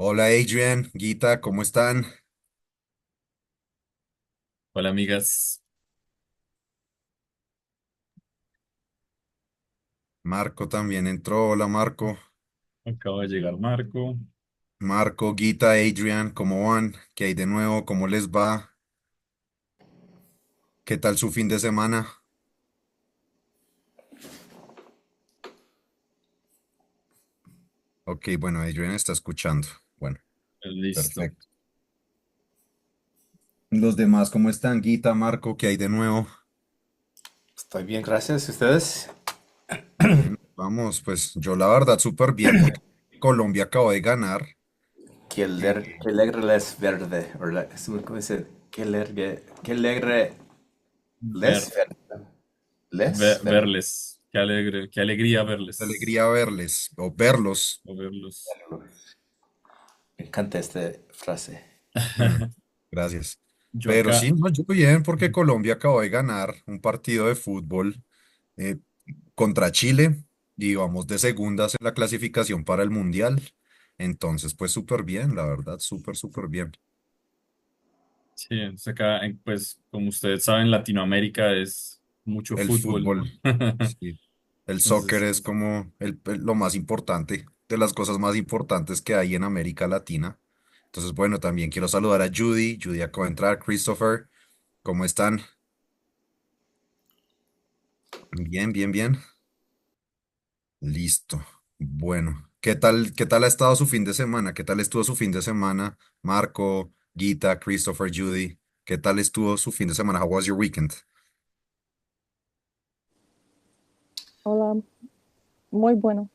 Hola Adrian, Guita, ¿cómo están? Hola amigas, Marco también entró. Hola Marco. acaba de llegar Marco. Marco, Guita, Adrian, ¿cómo van? ¿Qué hay de nuevo? ¿Cómo les va? ¿Qué tal su fin de semana? Ok, bueno, Adrian está escuchando. Bueno, Listo. perfecto. Los demás, ¿cómo están? Guita, Marco, ¿qué hay de nuevo? Estoy bien, gracias. ¿Y ustedes? Bien, vamos, pues yo la verdad súper bien porque Colombia acabó de ganar. Qué alegre les verde. ¿Cómo dice? Qué alegre Ver, les verde. Les verde. verles. Qué alegre, qué alegría verles Alegría verles o verlos. o verlos. Me encanta esta frase. Mm, gracias. Yo Pero acá, sí, no, yo bien porque Colombia acabó de ganar un partido de fútbol eh, contra Chile y vamos de segundas en la clasificación para el Mundial. Entonces, pues súper bien, la verdad, súper, súper bien. sí, pues como ustedes saben, Latinoamérica es mucho El fútbol, fútbol, ¿no? sí. El soccer Entonces, es como lo más importante, de las cosas más importantes que hay en América Latina. Entonces, bueno, también quiero saludar a Judy. Judy acaba de entrar, Christopher, ¿cómo están? Bien, bien, bien. Listo. Bueno, qué tal ha estado su fin de semana? ¿Qué tal estuvo su fin de semana? Marco, Gita, Christopher, Judy. ¿Qué tal estuvo su fin de semana? How was your weekend? Hola, muy bueno,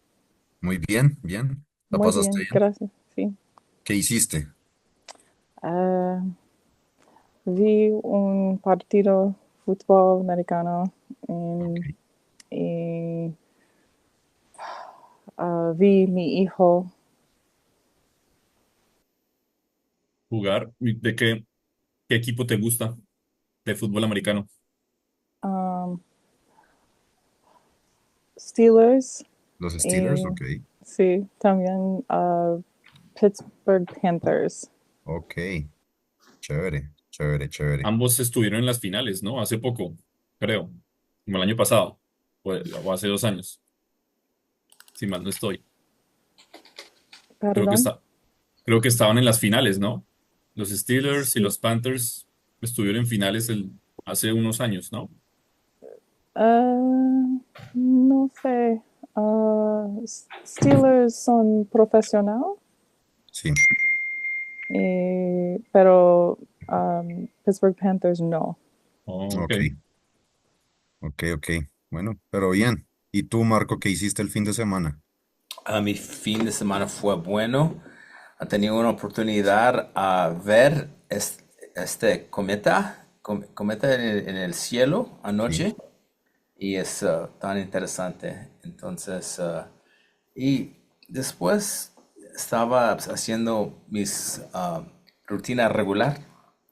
Muy bien, bien. ¿La muy pasaste bien, bien? gracias. Sí. ¿Qué hiciste? Ah, vi un partido fútbol americano Ok. y vi mi hijo. jugar, ¿qué equipo te gusta de fútbol americano? um, Steelers Los Steelers, y ok. sí, también Pittsburgh Panthers. Ok. Chévere, chévere, chévere. Ambos estuvieron en las finales, ¿no? Hace poco, creo, como el año pasado, o hace 2 años, si mal no estoy. Creo que Perdón. está, creo que estaban en las finales, ¿no? Los Steelers y Sí. los Panthers estuvieron en finales hace unos años, ¿no? No sé. Steelers son profesional, Sí, pero Pittsburgh Panthers no. Oh, ok. ok, ok, ok. Bueno, pero bien. ¿Y tú, Marco, qué hiciste el fin de semana? Mi fin de semana fue bueno. He tenido una oportunidad a ver este cometa en el cielo Sí. anoche y es tan interesante. Entonces, y después estaba haciendo mis rutina regular,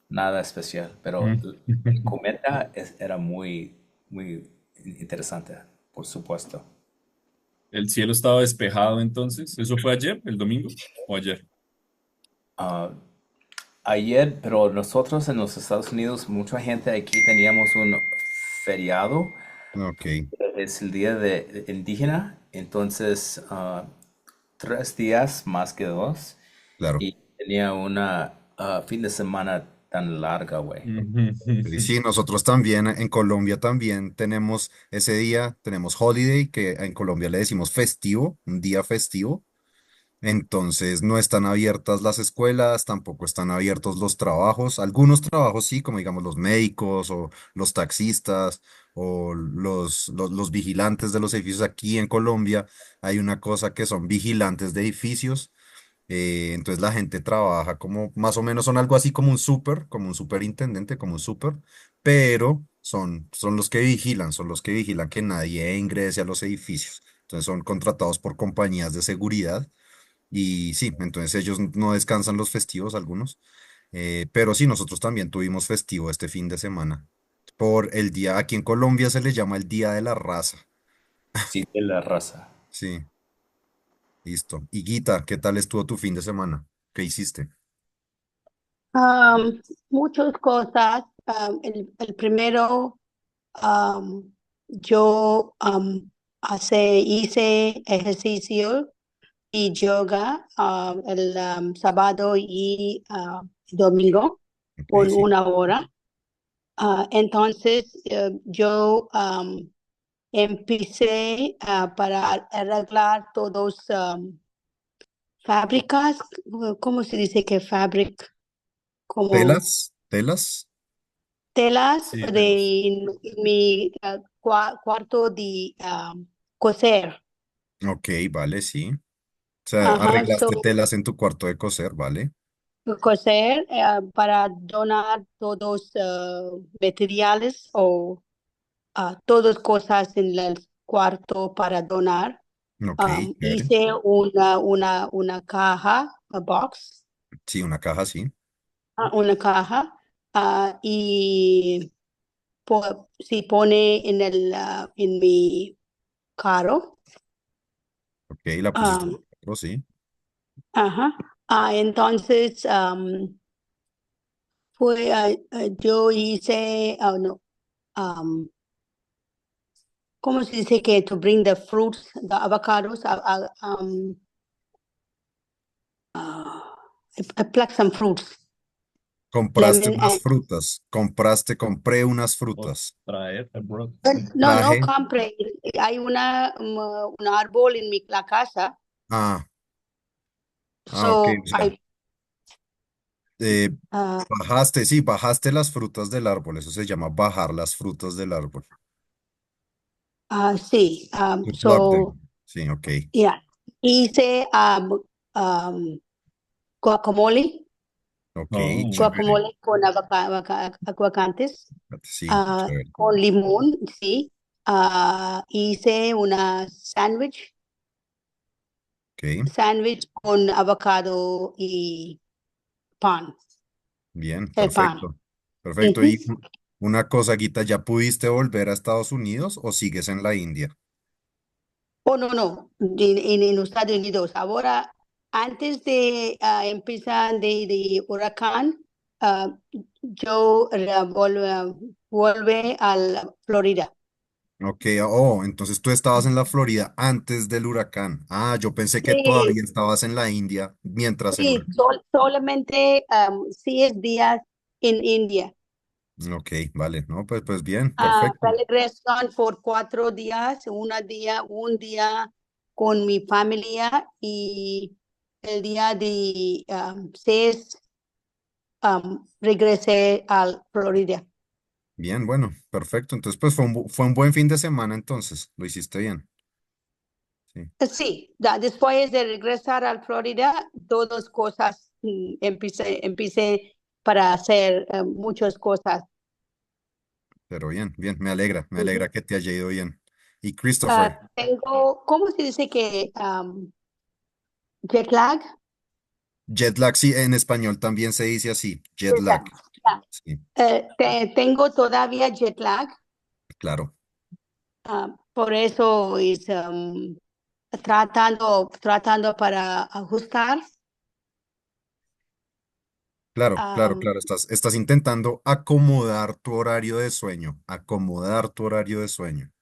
nada especial, pero Mm. el cometa era muy interesante, por supuesto. El cielo estaba despejado entonces. ¿Eso fue ayer, el domingo? ¿O ayer? Ah, Ayer, pero nosotros en los Estados Unidos, mucha gente aquí teníamos un feriado, Ok, es el día de indígena, entonces 3 días más que dos. claro. Y tenía una fin de semana tan larga, güey. Y sí, nosotros también, en Colombia también tenemos ese día, tenemos holiday, que en Colombia le decimos festivo, un día festivo. Entonces no están abiertas las escuelas, tampoco están abiertos los trabajos. Algunos trabajos sí, como digamos los médicos o los taxistas o los vigilantes de los edificios aquí en Colombia. Hay una cosa que son vigilantes de edificios. Entonces la gente trabaja como más o menos son algo así como un superintendente, como un súper, pero son los que vigilan, son los que vigilan que nadie ingrese a los edificios. Entonces son contratados por compañías de seguridad y sí, entonces ellos no descansan los festivos algunos, pero sí, nosotros también tuvimos festivo este fin de semana. Por el día, aquí en Colombia se le llama el Día de la Raza. Sí, de la raza. Sí, listo. Y Guita, ¿qué tal estuvo tu fin de semana? ¿Qué hiciste? Am, Muchas cosas. El primero, am, yo hice ejercicio y yoga el sábado y domingo Ok, por sí. 1 hora. Entonces yo empecé para arreglar todos fábricas, ¿cómo se dice que fábrica? Como ¿Telas? ¿Telas? telas Sí, telas. de en mi cuarto de coser. Ok, vale, sí. O sea, Ajá, arreglaste telas en tu cuarto de coser, ¿vale? coser para donar todos materiales o todas cosas en el cuarto para donar. Ok, chévere. Hice una caja, a box, Sí, una caja, sí. una caja, y si pone en en mi carro. Ok, la pusiste en um, el carro, sí. ajá. Entonces, yo hice, no, um, ¿cómo se dice que to bring the fruits, the avocados? I pluck some fruits, Compraste lemon unas and frutas. Compré unas O frutas. traer abroad. no Traje. compré. Hay un árbol en la casa, Ah, ok. so O sea, I, eh, uh, bajaste, sí, bajaste las frutas del árbol. Eso se llama bajar las frutas del árbol. sí, To pluck so them. Sí, ok. yeah, hice um, guacamole, Ok, Oh, chévere. guacamole con aguacantes, Sí, chévere. con limón, sí. Hice una Ok, sándwich con avocado y pan, bien, el pan. perfecto. Perfecto. Ujú. Y una cosa, Guita, ¿ya pudiste volver a Estados Unidos o sigues en la India? Oh, no, no, en los Estados Unidos. Ahora, antes de empezar de huracán, ah, yo vuelve a la Florida. Ok, oh, entonces tú estabas en la Florida antes del huracán. Ah, yo pensé que Sí, todavía estabas en la India mientras el sí, huracán. solamente 6 días en India. Ok, vale, no, pues bien, perfecto. Regresan por 4 días, un día con mi familia y el día de 6 regresé a Florida. Bien, bueno, perfecto. Entonces, pues fue un buen fin de semana, entonces, lo hiciste bien. Sí, Sí, después de regresar a Florida, todas cosas, empecé para hacer muchas cosas. pero bien, bien, me Ujú. alegra que te haya ido bien. Y Christopher, Tengo, ¿cómo se dice que jet lag? jet lag, sí, en español también se dice así, jet Jet lag. lag. Ya. Sí, Tengo todavía jet lag, claro, por eso es tratando para ajustar. um, claro. Estás intentando acomodar tu horario de sueño, acomodar tu horario de sueño.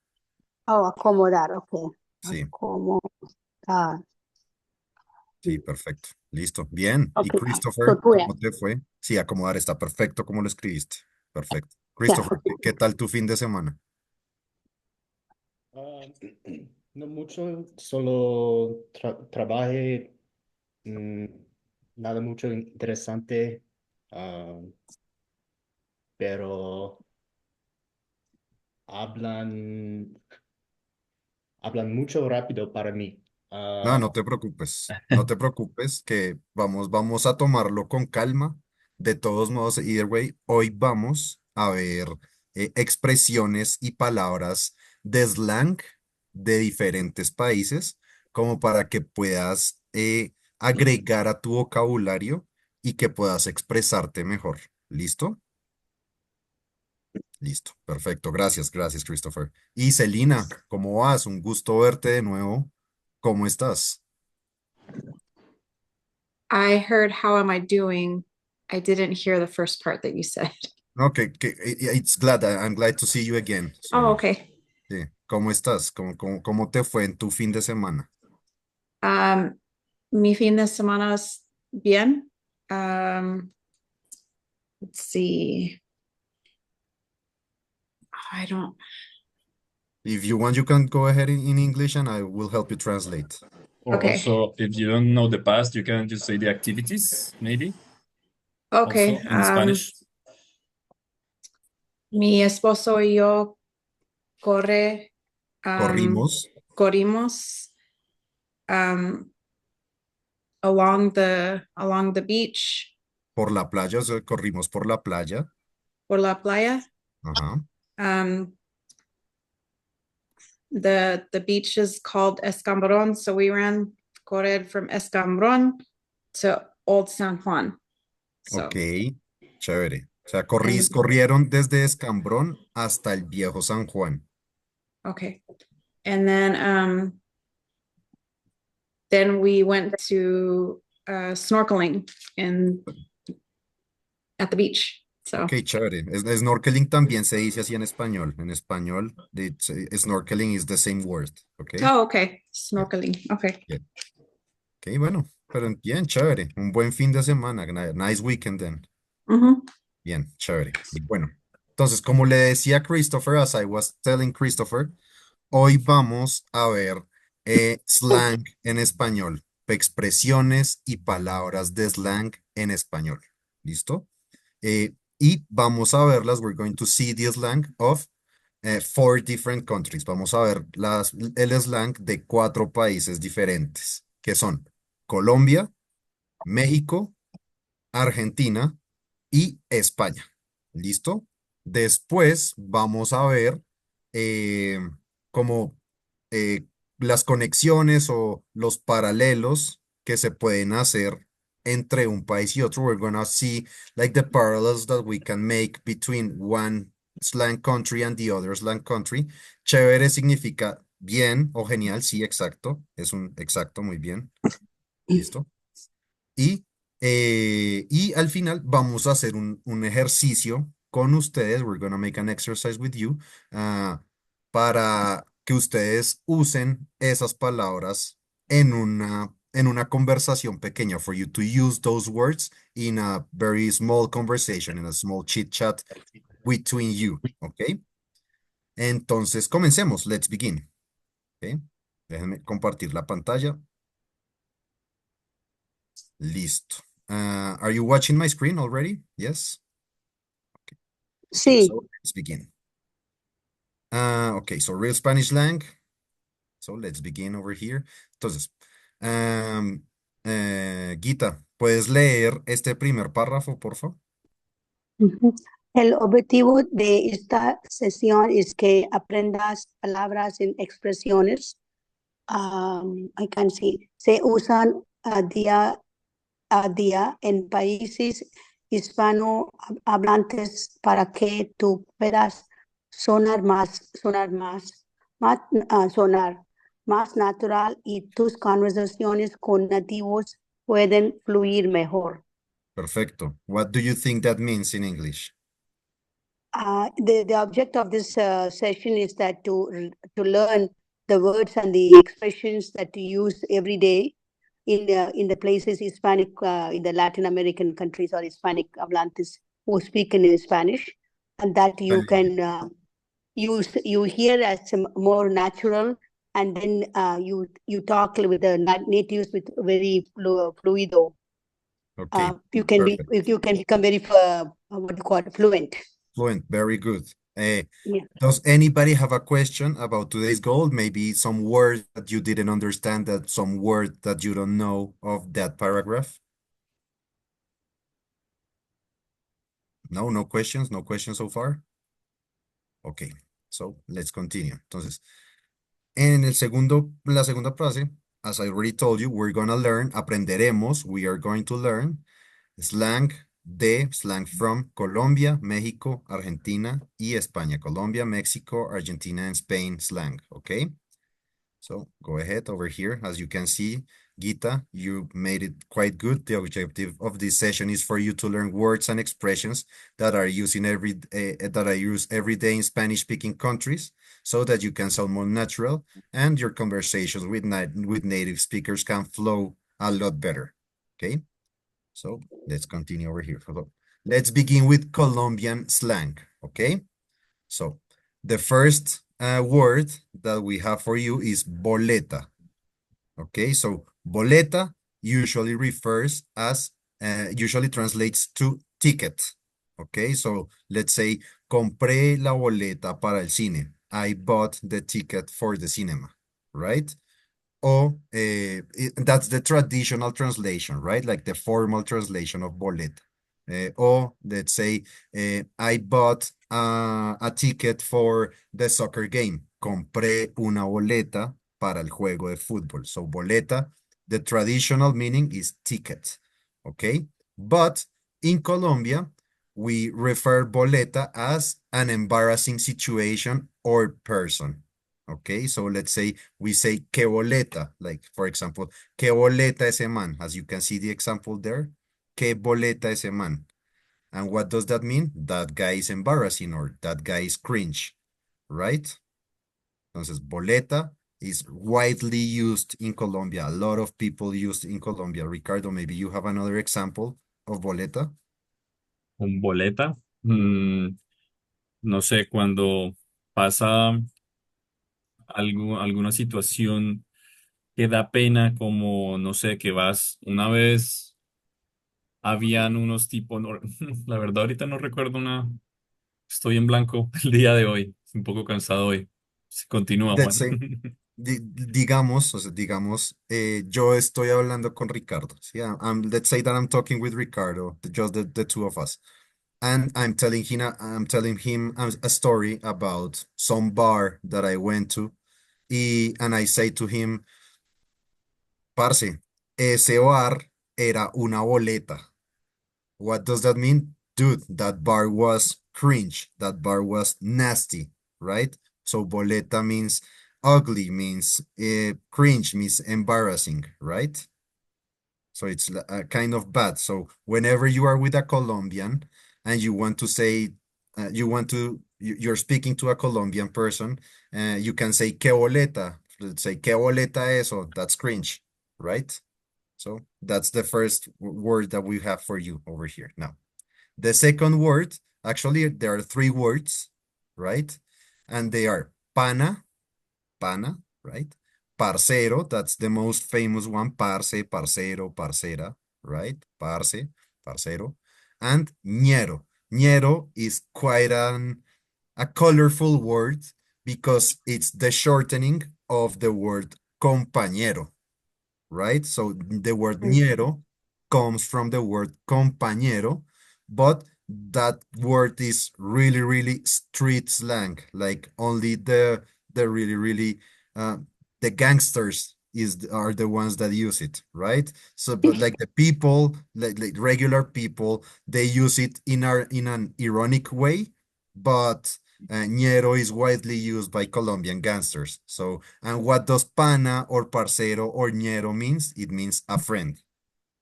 Acomodar, ok. Sí. Acomodar. Sí, perfecto. Listo. Bien. ¿Y Ok, so Christopher, tú ya. cómo te fue? Sí, acomodar está perfecto como lo escribiste. Perfecto. Ya, Christopher, ok. ¿qué tal tu fin de semana? Ah, no mucho, solo trabajé, mm, nada mucho interesante, ah, pero hablan, hablan mucho rápido para mí. No, Ah, no te preocupes. No te preocupes, que vamos a tomarlo con calma. De todos modos, either way, hoy vamos a ver expresiones y palabras de slang de diferentes países, como para que puedas agregar a tu vocabulario y que puedas expresarte mejor. ¿Listo? Listo, perfecto. Gracias, Christopher. Y Celina, ¿cómo vas? Un gusto verte de nuevo. ¿Cómo estás? I heard how am I doing? I didn't hear the first part that you said. Okay, it's glad, I'm glad to see you again. Oh, So, okay. sí. ¿Cómo estás? ¿Cómo te fue en tu fin de semana? Um, Mi fin de semana es bien. Let's see. I don't. If you want, you can go ahead in English and I will help you translate. Or Okay. also, if you don't know the past, you can just say the activities, maybe, Okay. also in Spanish. Mi esposo y yo corre, Corrimos corrimos um, along the beach por la playa, o sea, corrimos por la playa. por la playa. Ajá. Um, the beach is called Escambron, so we ran correr from Escambron to Old San Juan. So, Ok, chévere. O sea, and corrieron desde Escambrón hasta el Viejo San Juan. okay. And then we went to snorkeling in at the beach. So, Ok, chévere. Snorkeling también se dice así en español. En español, snorkeling is the same word. Ok, oh, okay. yeah, Snorkeling. Okay. yeah. Ok, bueno, pero bien, chévere. Un buen fin de semana. Nice weekend then. Mm-hmm. Bien, chévere. Y bueno, entonces, como le decía a Christopher, as I was telling Christopher, hoy vamos a ver slang en español, expresiones y palabras de slang en español. ¿Listo? Y vamos a verlas. We're going to see the slang of four different countries. Vamos a ver el slang de cuatro países diferentes, que son Colombia, México, Argentina y España. ¿Listo? Después vamos a ver eh, como eh, las conexiones o los paralelos que se pueden hacer entre un país y otro. We're gonna see like the parallels that we can make between one slang country and the other slang country. Chévere significa bien o genial, sí, exacto. Es un exacto, muy bien. ¿Listo? Y al final vamos a hacer un ejercicio con ustedes. We're gonna make an exercise with you ah, para que ustedes usen esas palabras en una conversación pequeña. For you to use those words in a very small conversation, in a small chit chat between you. ¿Ok? Entonces comencemos. Let's begin. ¿Ok? Déjenme compartir la pantalla. Listo. Are you watching my screen already? Yes? Sí. So let's begin. Okay, so real Spanish slang. So let's begin over here. Entonces, um, Gita, ¿puedes leer este primer párrafo, por favor? Ujú. El objetivo de esta sesión es que aprendas palabras y expresiones. I can see, se usan día a día en países hispanohablantes para que tú puedas sonar más natural y tus conversaciones con nativos pueden fluir mejor. Perfecto. What do you think that means in English? The object of this session is that to learn the words and the expressions that you use every day in the places Hispanic in the Latin American countries or Hispanic hablantes who speak in Spanish, and that you Very good. can you hear as more natural, and then you talk with the natives with very fluido. Okay, You can perfect. you can become very what do you call it, fluent. Fluent, very good. Yeah. Does anybody have a question about today's goal? Maybe some word that you didn't understand, that some word that you don't know of that paragraph? No, no questions, no questions so far. Okay, so let's continue. Entonces, la segunda frase, as I already told you, we're gonna learn, aprenderemos, we are going to learn slang from Colombia, México, Argentina y España. Colombia, México, Argentina, and Spain slang, okay? So go ahead over here. As you can see, Gita, you made it quite good. The objective of this session is for you to learn words and expressions that are used every day in Spanish-speaking countries, so that you can sound more natural and your conversations with native speakers can flow a lot better. Okay, so let's continue over here. Let's begin with Colombian slang. Okay, so the first word that we have for you is boleta. Okay, so boleta usually translates to ticket. Okay, so let's say, compré la boleta para el cine. I bought the ticket for the cinema, right? Or that's the traditional translation, right? Like the formal translation of boleta. Or let's say, I bought a ticket for the soccer game. Compré una boleta para el juego de fútbol. So boleta, the traditional meaning is ticket. Okay. But in Colombia, we refer boleta as an embarrassing situation or person. Okay, so let's say we say que boleta, like for example, que boleta ese man, as you can see the example there, que boleta ese man. And what does that mean? That guy is embarrassing or that guy is cringe, right? Entonces, boleta is widely used in Colombia. A lot of people use in Colombia. Ricardo, maybe you have another example of boleta? Con boleta. No sé, cuando pasa alguna situación que da pena, como, no sé, que vas, una vez habían unos tipos, la verdad ahorita no recuerdo estoy en blanco el día de hoy, estoy un poco cansado hoy. Sí, continúa, Let's Juan. say, digamos, o sea, digamos, yo estoy hablando con Ricardo. ¿Sí? Let's say that I'm talking with Ricardo, just the two of us. And I'm telling him a story about some bar that I went to. And I say to him, parce, ese bar era una boleta. What does that mean? Dude, that bar was cringe. That bar was nasty, right? So boleta means ugly, means cringe, means embarrassing, right? So it's kind of bad. So whenever you are with a Colombian and you want to say, you're speaking to a Colombian person, you can say, que boleta. Let's say, que boleta eso. That's cringe, right? So that's the first word that we have for you over here. Now, the second word, actually, there are three words, right? And they are pana, right? Parcero, that's the most famous one. Parce, parcero, parcera, right? Parce, parcero. And ñero. Ñero is quite a colorful word because it's the shortening of the word compañero, right? So the word ñero comes from the word compañero, but that word is really, really street slang. Like only the really, really uh, the gangsters are the ones that use it, right? So, but like the people, like regular people, they use it in an ironic way, but ñero is widely used by Colombian gangsters. So, and what does pana or parcero or ñero means? It means a friend,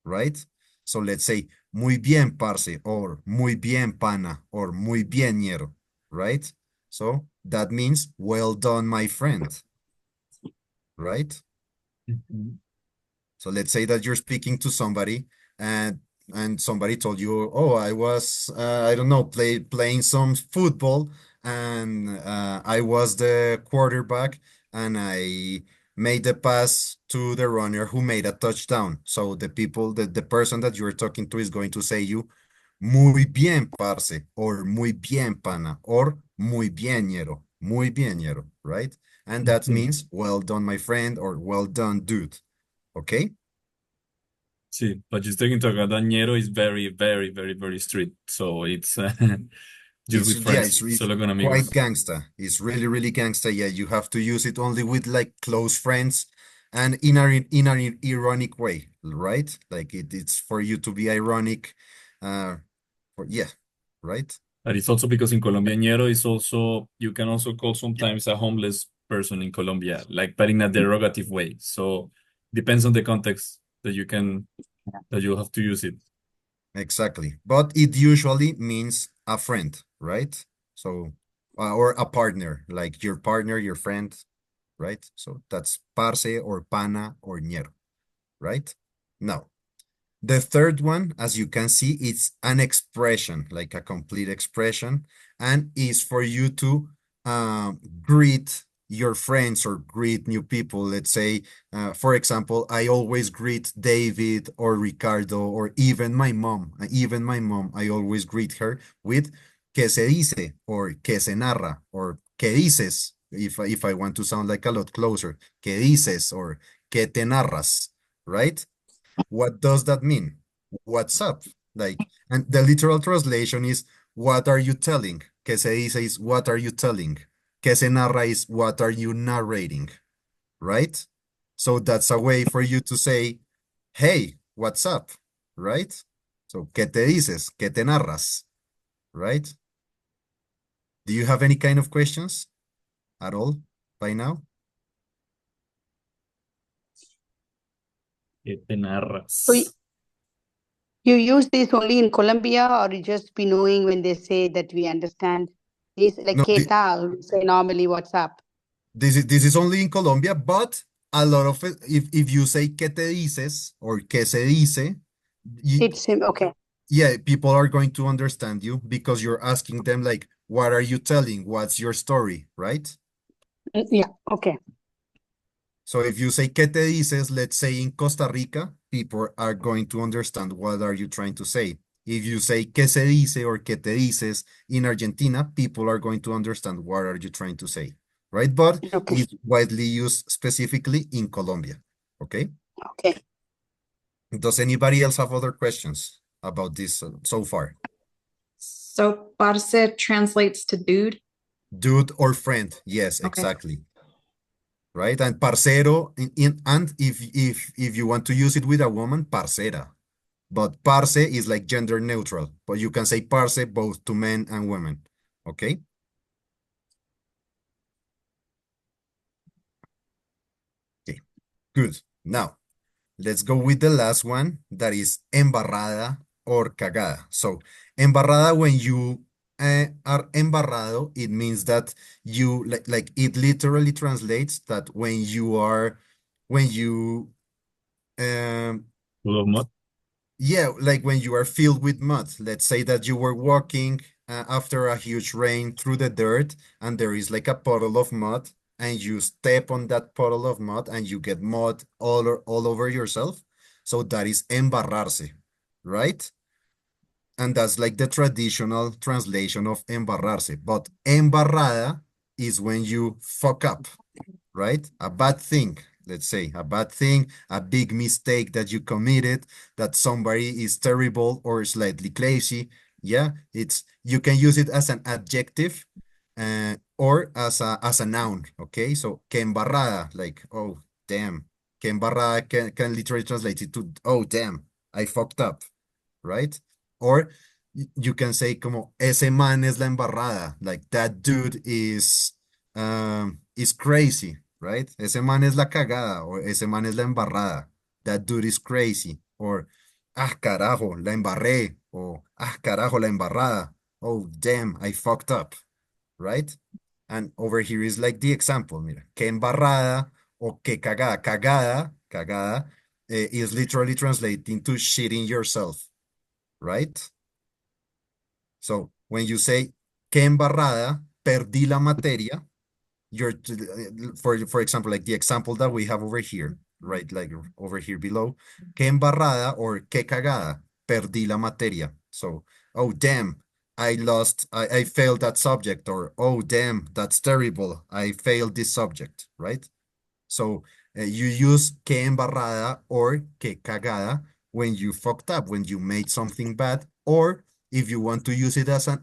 right? So let's say muy bien, parce, or muy bien, pana, or muy bien, ñero, right? So that means well done, my friend, right? So let's say that you're speaking to somebody and somebody told you, "Oh, I was I don't know, playing some football and I was the quarterback and I made the pass to the runner who made a touchdown." So the person that you're talking to is going to say you, "Muy bien, parce," or "Muy bien, pana," or "Muy bien, ñero," "Muy bien, ñero," right? And that means well done, my friend, or well done, dude. Okay? Sí, but just taking into account that ñero is very, very, very, very strict. So it's just It's with yeah, friends, it's solo con quite amigos. gangsta. It's really, really gangsta. Yeah, you have to use it only with like close friends and in an ironic way, right? Like it's for you to be ironic. Uh, yeah, right? But it's also because in Colombia, ñero is also, you can also call sometimes a homeless person in Colombia, like, but in a derogative way. So depends on the context that you have to use it. Exactly. But it usually means a friend, right? So, or a partner, like your partner, your friend, right? So that's parce or pana or ñero, right? Now, the third one, as you can see, it's an expression, like a complete expression, and is for you to greet your friends or greet new people. Let's say, for example, I always greet David or Ricardo or even my mom. Even my mom, I always greet her with que se dice or que se narra or que dices, if I want to sound like a lot closer, que dices or que te narras, right? What does that mean? What's up? Like, and the literal translation is, what are you telling? Que se dice is, what are you telling? Que se narra is, what are you narrating? Right? So that's a way for you to say, hey, what's up? Right? So, ¿qué te dices? ¿Qué te narras? Right? Do you have any kind of questions at all by now? Que te So narras. you use this only in Colombia, or you just be knowing when they say that we understand? Is like No, ¿qué tal? We say normally what's up. this is only in Colombia, but a lot of it, if you say que te dices or que se dice, you, It's okay. yeah, people are going to understand you because you're asking them like, what are you telling? What's your story, right? Yeah, okay. So if you say que te dices, let's say in Costa Rica, people are going to understand what are you trying to say. If you say que se dice or que te dices in Argentina, people are going to understand what are you trying to say, right? But Okay. it's widely used specifically in Colombia, okay? Okay. Does anybody else have other questions about this so far? So parce translates to dude. Dude or friend, yes, Okay. exactly. Right? And parcero, and if you want to use it with a woman, parcera. But parce is like gender neutral, but you can say parce both to men and women. Okay? Okay, good. Now, let's go with the last one that is embarrada or cagada. So, embarrada, when you are embarrado, it means that you, like it literally translates that when you, um, Full of mud. yeah, like when you are filled with mud. Let's say that you were walking after a huge rain through the dirt, and there is like a puddle of mud, and you step on that puddle of mud, and you get mud all over yourself. So that is embarrarse, right? And that's like the traditional translation of embarrarse. But embarrada is when you fuck up, right? A bad thing, let's say, a bad thing, a big mistake that you committed, that somebody is terrible or slightly crazy. Yeah, it's you can use it as an adjective or as a noun. Okay, so que embarrada, like oh damn, que embarrada can literally translate it to oh damn, I fucked up, right? Or you can say como ese man es la embarrada, like that dude is crazy, right? Ese man es la cagada or ese man es la embarrada. That dude is crazy. Or ah carajo, la embarré. Or ah carajo, la embarrada. Oh damn, I fucked up, right? And over here is like the example, mira, que embarrada o que cagada. Cagada is literally translating to shitting yourself, right? So when you say que embarrada, perdí la materia, you're for example, like the example that we have over here, right? Like over here below, que embarrada or que cagada, perdí la materia. So, oh damn, I failed that subject, or oh damn, that's terrible, I failed this subject, right? So you use que embarrada or que cagada when you fucked up, when you made something bad, or if you want to use it as an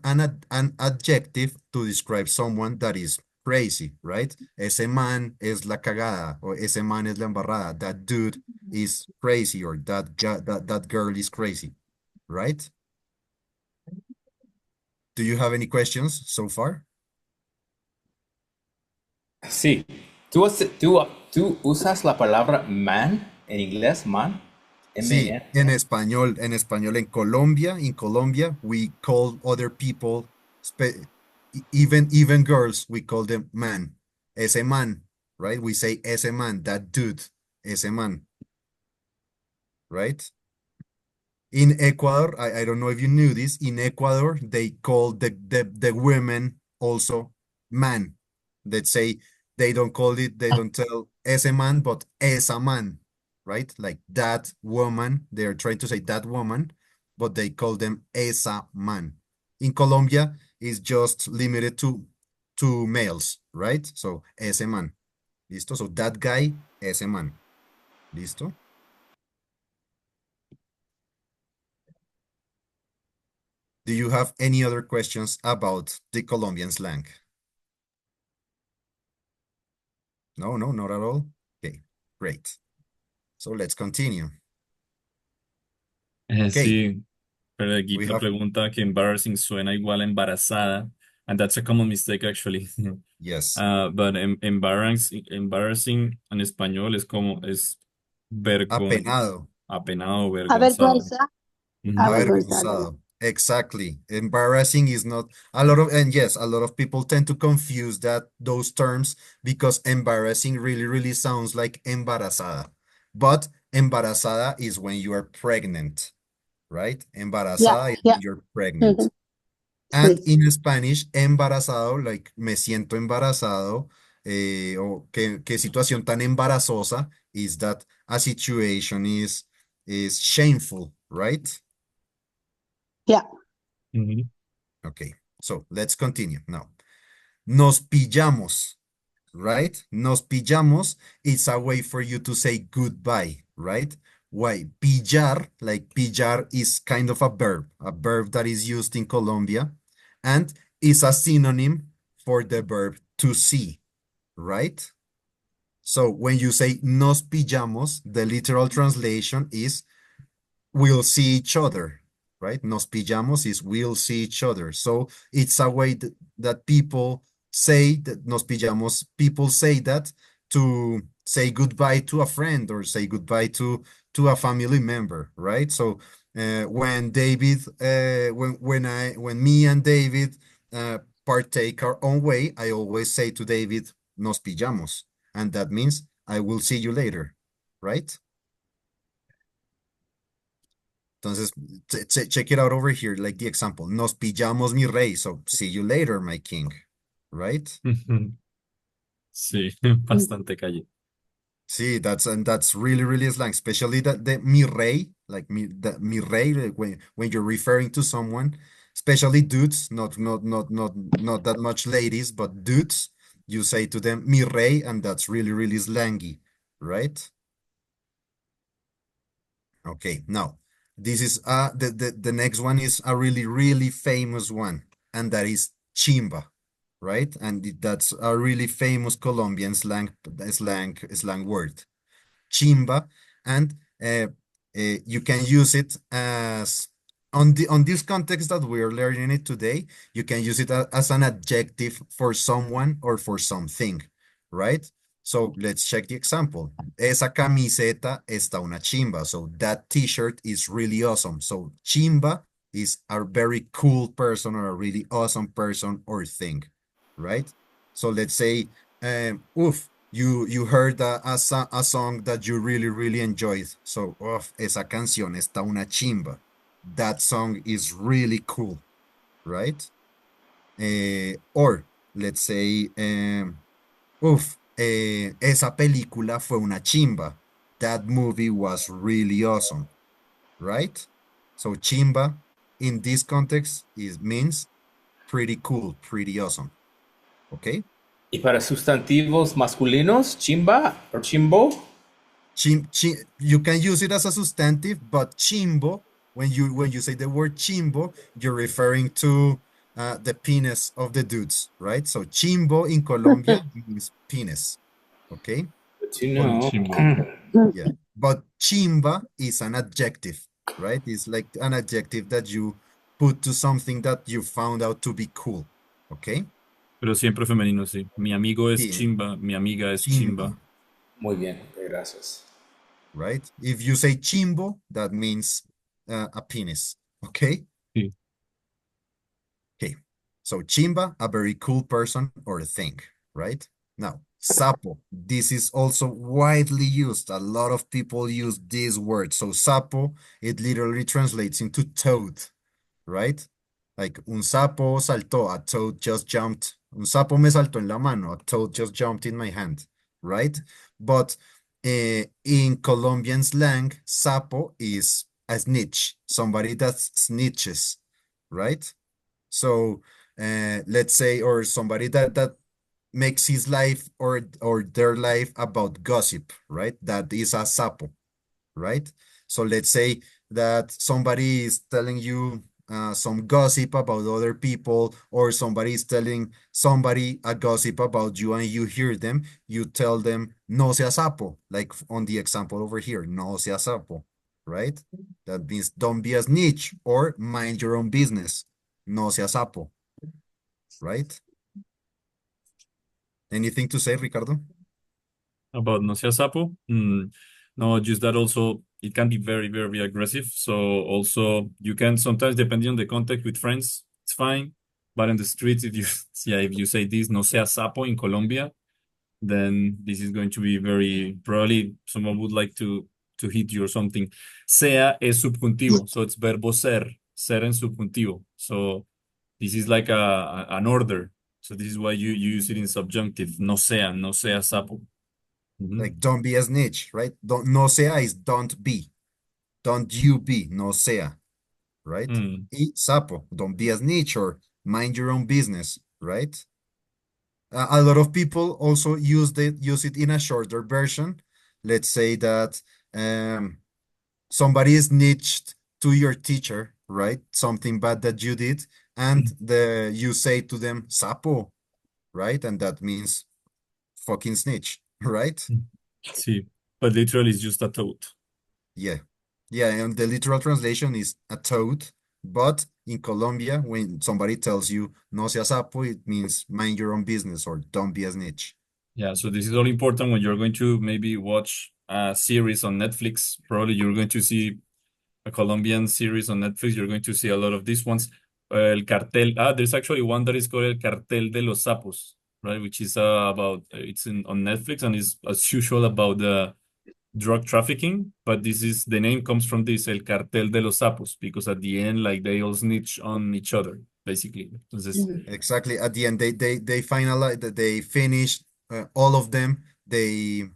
adjective to describe someone that is crazy, right? Ese man es la cagada, or ese man es la embarrada. That dude is crazy, or that girl is crazy, right? Do you have any questions so far? Sí. ¿Tú usas la palabra man en inglés? Man. Sí, M-N. in Colombia, we call other people, even girls, we call them man, ese man, right? We say ese man, that dude, ese man, right? In Ecuador, I don't know if you knew this, in Ecuador, they call the women also man. They say they don't tell ese man, but esa man, right? Like that woman, they're trying to say that woman, but they call them esa man. In Colombia, it's just limited to males, right? So ese man. Listo? So that guy, ese man. Listo? Do you have any other questions about the Colombian slang? No, no, not at all. Okay, great. So let's continue. Okay, Sí, pero aquí we la have, pregunta que embarrassing suena igual a embarazada, and that's a common mistake actually. yes, But embarrassing en español es como es apenado, apenado, vergonzado. Avergüenza, Ujú. avergonzado. avergonzado. Exactly. Embarrassing is not a lot of, and yes, a lot of people tend to confuse those terms because embarrassing really sounds like embarazada. But embarazada is when you are pregnant, right? Yeah, Embarazada is yeah. when you're pregnant. Mhm. And Sí, in Spanish, embarazado, like me siento embarazado, o qué situación tan embarazosa is that a situation is shameful, right? yeah. Ujú. Okay, so let's continue now. Nos pillamos, right? Nos pillamos is a way for you to say goodbye, right? Why? Pillar, like pillar is kind of a verb that is used in Colombia and is a synonym for the verb to see, right? So when you say nos pillamos, the literal translation is we'll see each other, right? Nos pillamos is we'll see each other. So it's a way that people say that nos pillamos, people say that to say goodbye to a friend or say goodbye to a family member, right? So when David, when me and David partake our own way, I always say to David, nos pillamos. And that means I will see you later, right? Entonces, check it out over here, like the example. Nos pillamos, mi rey. So, see you later, my king. Right? Sí, Mm. bastante calle. See, that's really slang, especially that the mi rey, like mi rey, like when you're referring to someone, especially dudes, not that much ladies, but dudes, you say to them mi rey, and that's really slangy, right? Okay, now this is the next one is a really famous one, and that is chimba, right? And that's a really famous Colombian slang word, chimba, and you can use it as on this context that we are learning it today. You can use it as an adjective for someone or for something, right? So let's check the example. Esa camiseta está una chimba. So that t-shirt is really awesome. So chimba is a very cool person or a really awesome person or thing, right? So let's say, oof, you heard a song that you really enjoyed. So, esa canción está una chimba. That song is really cool, right? Or let's say, esa película fue una chimba. That movie was really awesome, right? So chimba in this context is means pretty cool, pretty awesome. Okay? Y para sustantivos masculinos, chimba o chimbo. You can use it as a substantive, but chimbo, when you say the word chimbo, you're referring to the penis of the dudes, right? So chimbo in Colombia means penis. Okay? Good to Con know. chimbo. Yeah. But chimba is an adjective, right? It's like an adjective that you put to something that you found out to be cool. Okay? Pero siempre femenino, sí. Mi amigo es Sí, chimba, mi amiga es chimba. chimba, Muy bien, gracias. right? If you say chimbo, that means a penis. Okay? Sí. Okay. So chimba, a very cool person or thing, right? Now, sapo. This is also widely used. A lot of people use this word. So sapo, it literally translates into toad, right? Like un sapo saltó, a toad just jumped. Un sapo me saltó en la mano, a toad just jumped in my hand, right? But in Colombian slang, sapo is a snitch, somebody that snitches, right? So let's say, or somebody that makes his life or their life about gossip, right? That is a sapo, right? So let's say that somebody is telling you some gossip about other people, or somebody is telling somebody a gossip about you and you hear them, you tell them, no sea sapo, like on the example over here, no sea sapo, right? That means don't be a snitch or mind your own business, no sea sapo, right? Anything to say, Ricardo? About no sea sapo. No, just that also it can be very, very aggressive. So also you can sometimes, depending on the context with friends, it's fine. But in the streets, if you yeah, if you say this no sea sapo in Colombia, then this is going to be very probably someone would like to hit you or something. Sea es subjuntivo, so it's verbo ser en subjuntivo. So this is like an order. So this is why you use it in subjunctive. No sea sapo. Mhm. Like don't be a snitch, right? Don't, no sea is don't be. Don't you be, no sea, right? Mm. Y sapo, don't be a snitch or mind your own business, right? A lot of people also use it in a shorter version. Let's say that um, somebody snitched to your teacher, right? Something bad that you did, and you say to them sapo, right? And that means fucking snitch, right? Sí, but literally it's just a toad. Yeah. Yeah, and the literal translation is a toad, but in Colombia, when somebody tells you no seas sapo, it means mind your own business or don't be a snitch. Yeah, so this is all important when you're going to maybe watch a series on Netflix. Probably you're going to see a Colombian series on Netflix. You're going to see a lot of these ones. El cartel. There's actually one that is called El Cartel de los Sapos, right? Which is about it's on Netflix and is as usual about the drug trafficking. But this is the name comes from this El Cartel de los Sapos because at the end, like they all snitch on each other, basically. Entonces, Exactly. At the end, they finalize, they finish all of them. They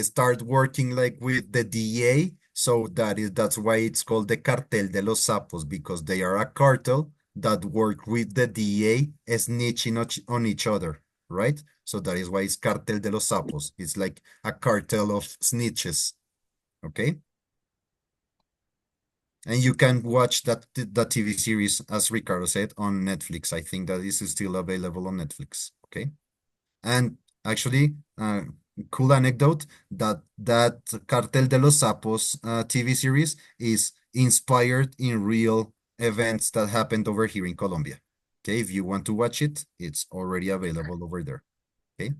start working like with the DA. So that's why it's called the Cartel de los Sapos, because they are a cartel that work with the DA snitching on each other, right? So that is why it's Cartel de los Sapos. It's like a cartel of snitches, okay? And you can watch that TV series, as Ricardo said, on Netflix. I think that this is still available on Netflix, okay? And actually, cool anecdote that Cartel de los Sapos TV series is inspired in real events that happened over here in Colombia. Okay, if you want to watch it, it's already available over there. Okay.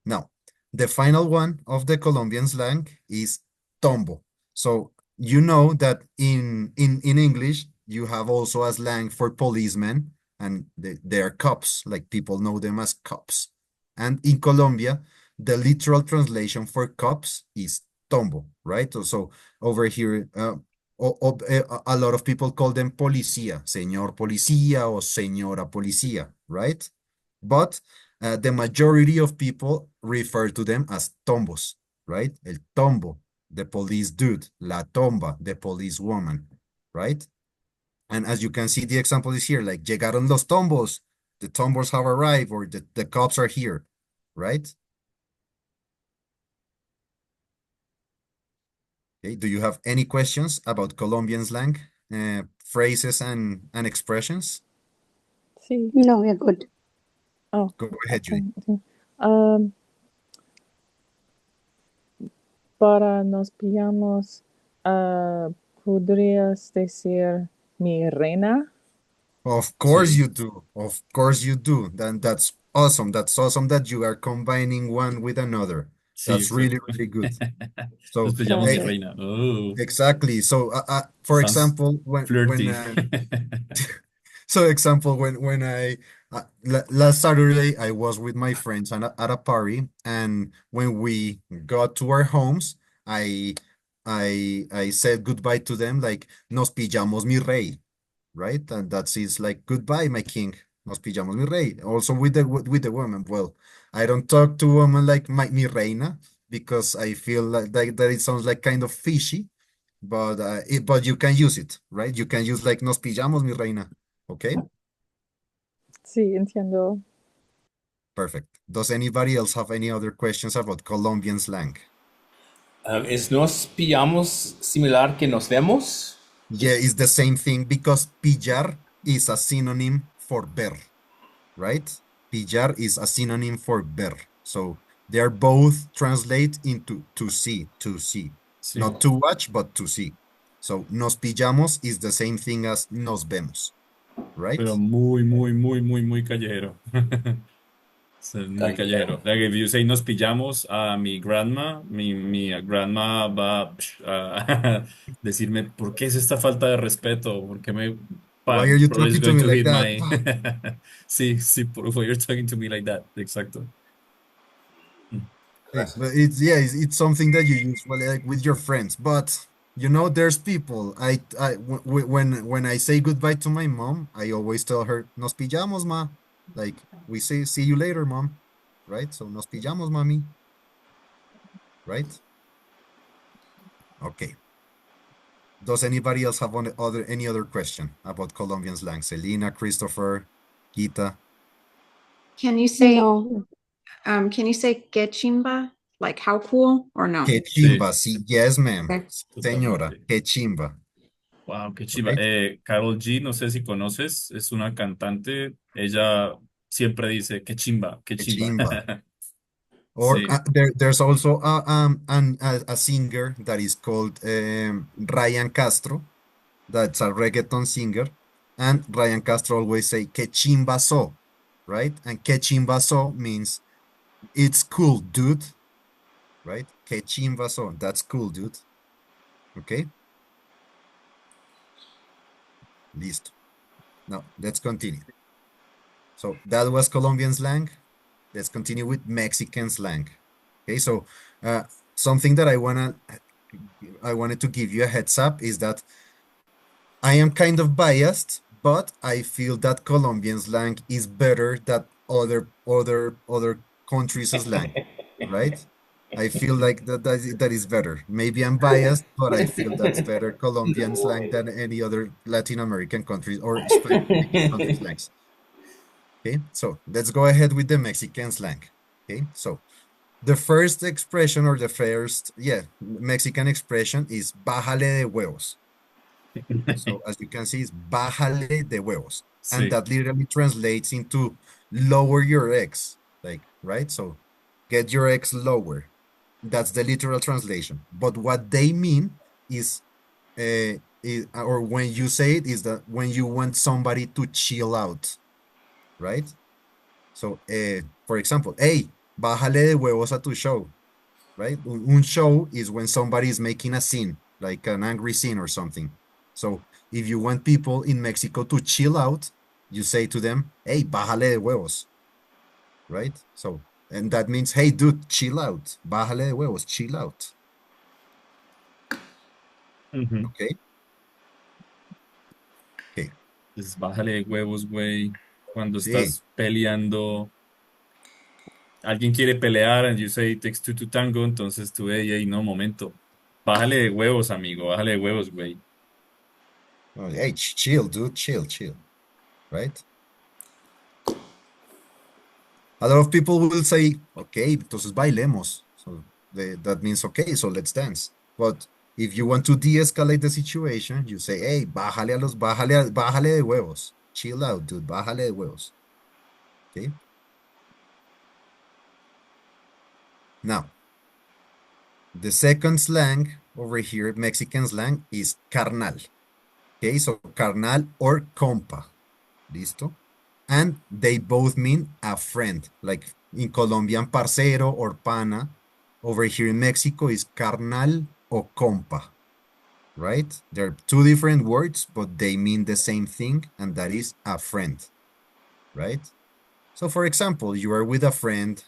Now, the final one of the Colombian slang is tombo. So you know that in English you have also a slang for policemen, and they are cops, like people know them as cops. And in Colombia, the literal translation for cops is tombo, right? So over here, a lot of people call them policía, señor policía or señora policía, right? But the majority of people refer to them as tombos, right? El tombo, the police dude, la tomba, the police woman, right? And as you can see, the example is here, like llegaron los tombos, the tombos have arrived, or the cops are here, right? Okay, do you have any questions about Colombian slang, phrases and expressions? Sí. No, we're good. Oh, Go ahead, okay. Judy. Okay. Um, para nos pillamos, ¿podrías decir mi reina? Of course Sí, you do. Of course you do. Then that's awesome. That's awesome that you are combining one with another. sí, That's really, exacto. really good. Nos So, pillamos mi Gracias. reina. Oh, exactly. So, for sounds example, when flirty. so example when I last Saturday I was with my friends at a party, and when we got to our homes, I I said goodbye to them like nos pillamos mi rey, right? And that's is like goodbye my king. Nos pillamos mi rey. Also with the woman. Well, I don't talk to women like mi reina because I feel like that it sounds like kind of fishy, but but you can use it, right? You can use like nos pillamos, mi reina. Okay, Sí, entiendo. perfect. Does anybody else have any other questions about Colombian slang? ¿Es nos pillamos similar que nos vemos? Yeah, it's the same thing because pillar is a synonym for ver, right? Pillar is a synonym for ver. So they are both translate into to see. Sí, Not to watch, but to see. So nos pillamos is the same thing as nos vemos, right? pero muy, muy, muy, muy, muy callejero. Sí, muy callejero. Callejero. Like if you say nos pillamos a mi grandma, mi grandma va a decirme, ¿por qué es esta falta de respeto? ¿Por qué me Why are you probably is talking to going me to like hit that? my sí, sí, why you're talking to me like that? Exacto. Mm. Hey, but it's yeah, it's something that you use well, like with your friends. But you know, there's people. When I say goodbye to my mom, I always tell her "Nos pillamos, ma." Like we say, "See you later, mom." Right? So "Nos pillamos, mami." Right? Okay. Does anybody else have any other question about Colombian slang? Selena, Christopher, Gita, Can you say No. can you say que chimba? Like how cool or no? que Sí, chimba. Sí, yes, ma'am. Okay. Señora, totalmente. que chimba. Wow, qué chiva. Right? Carol G, no sé si conoces, es una cantante. Ella siempre dice, qué chimba, qué Que chimba. chimba. Or Sí, there's also a singer that is called Ryan Castro. That's a reggaeton singer. And Ryan Castro always say que chimba so, right? And que chimba so means it's cool, dude, right? Que chimba so, that's cool, dude. Okay, listo. Now let's continue. So that was Colombian slang. Let's continue with Mexican slang. Okay, so uh, something that I wanted to give you a heads up is that I am kind of biased, but I feel that Colombian slang is better than other countries' slang, right? I feel like that is better. Maybe I'm biased, but I feel that's better Colombian No slang way. than any other Latin American countries or Spanish-speaking countries' slangs. Okay, so let's go ahead with the Mexican slang. Okay, so the first expression or the first, yeah, Mexican expression is bájale de huevos. So as you can see, it's bájale de huevos. And sí. that literally translates into lower your eggs, like, right? So get your eggs lower. That's the literal translation. But what they mean or when you say it, is that when you want somebody to chill out, right? So, for example, hey, bájale de huevos a tu show, right? Un show is when somebody is making a scene, like an angry scene or something. So if you want people in Mexico to chill out, you say to them, hey, bájale de huevos, right? So, and that means, hey, dude, chill out. Bájale de huevos, chill out. Ujú. Okay? Okay. Pues bájale de huevos, güey. Cuando Sí. estás peleando, alguien quiere pelear and you say it takes two to tango, entonces tú, ey, no, momento. Bájale de huevos, amigo, bájale de huevos, güey. Oh, hey, chill, dude, chill, chill, right? A lot of people will say, okay, entonces bailemos. So that means, okay, so let's dance. But if you want to de-escalate the situation, you say, hey, bájale de huevos. Chill out, dude, bájale de huevos. Okay. Now, the second slang over here, Mexican slang, is carnal. Okay, so carnal or compa. Listo. And they both mean a friend. Like in Colombian, parcero or pana. Over here in Mexico is carnal o compa, right? They're two different words, but they mean the same thing, and that is a friend, right? So, for example, you are with a friend,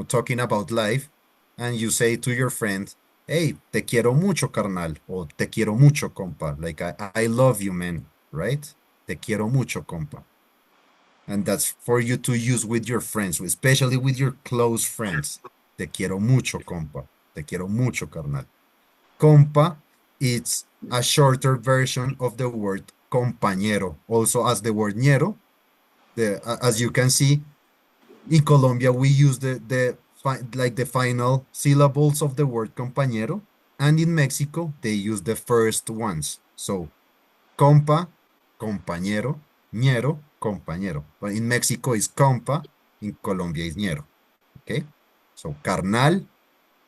talking about life, and you say to your friend, hey, te quiero mucho, carnal, or te quiero mucho, compa. Like, I love you, man, right? Te quiero mucho, compa. And that's for you to use with your friends, especially with your close friends. Te quiero mucho, compa. Te quiero mucho, carnal. Compa, it's a shorter version of the word compañero, also as the word ñero. As you can see, in Colombia, we use the final syllables of the word compañero, and in Mexico, they use the first ones. So, compa, compañero, ñero, compañero. But in Mexico is compa, in Colombia is ñero. Okay? So, carnal,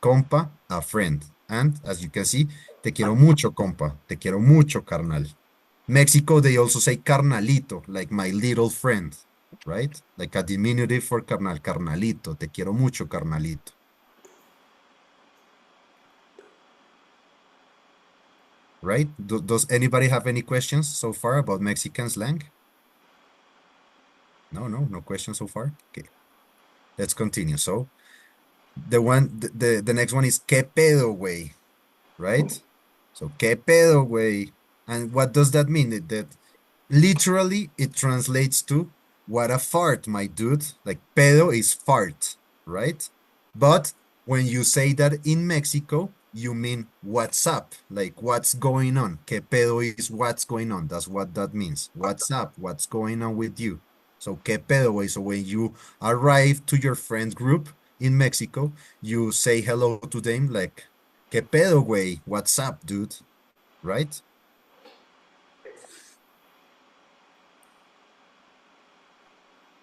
compa, a friend. And as you can see, te quiero mucho, compa. Te quiero mucho, carnal. Mexico, they also say carnalito, like my little friend, right? Like a diminutive for carnal, carnalito. Te quiero mucho, carnalito. Right? Does anybody have any questions so far about Mexican slang? No questions so far. Okay, let's continue. So the next one is ¿Qué pedo, güey? Right? So ¿Qué pedo, güey? And what does that mean? That literally it translates to what a fart, my dude. Like pedo is fart, right? But when you say that in Mexico, you mean what's up, like what's going on. Que pedo is what's going on. That's what that means. What's up? What's going on with you? So que pedo, güey. So when you arrive to your friend group in Mexico, you say hello to them like que pedo, güey. What's up, dude? Right?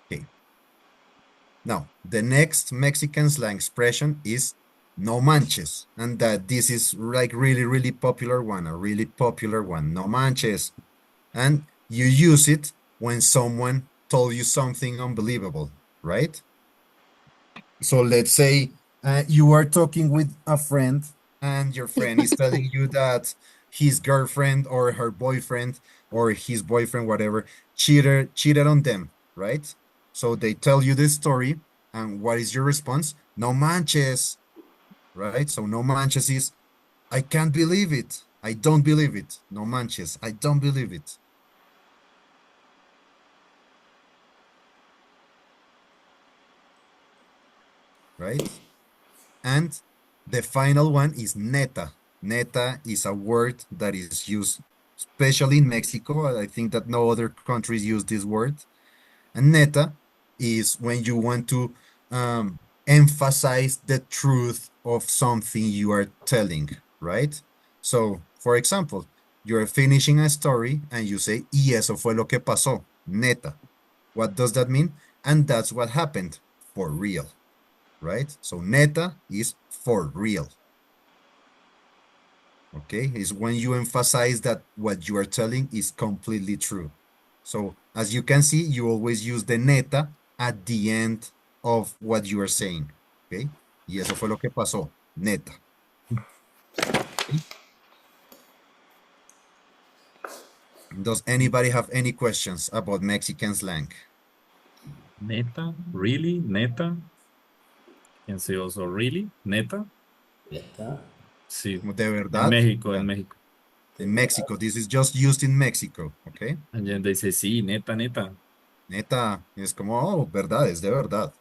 Okay. Now, the next Mexican slang expression is no manches. And that this is like really, really popular one, a really popular one. No manches. And you use it when someone told you something unbelievable, right? So let's say you are talking with a friend and your friend is telling you that his girlfriend or her boyfriend or his boyfriend, whatever, cheated on them, right? So they tell you this story, and what is your response? No manches, right? So no manches is I can't believe it. I don't believe it. No manches. I don't believe it. Right? And the final one is neta. Neta is a word that is used especially in Mexico. I think that no other countries use this word. And neta is when you want to emphasize the truth of something you are telling, right? So, for example, you're finishing a story and you say, y eso fue lo que pasó, neta. What does that mean? And that's what happened, for real, right? So neta is for real. Okay, is when you emphasize that what you are telling is completely true. So as you can see, you always use the neta at the end of what you are saying. Okay, y eso fue lo que pasó, neta. Okay? Does anybody have any questions about Mexican slang? Neta, really, neta. Can say also really, neta. ¿Neta? Sí, De en verdad? México, en Yeah. México. In Mexico, this is just used in Mexico, okay? And then they say, sí, neta, neta. Neta, es como, oh, verdad, es de verdad.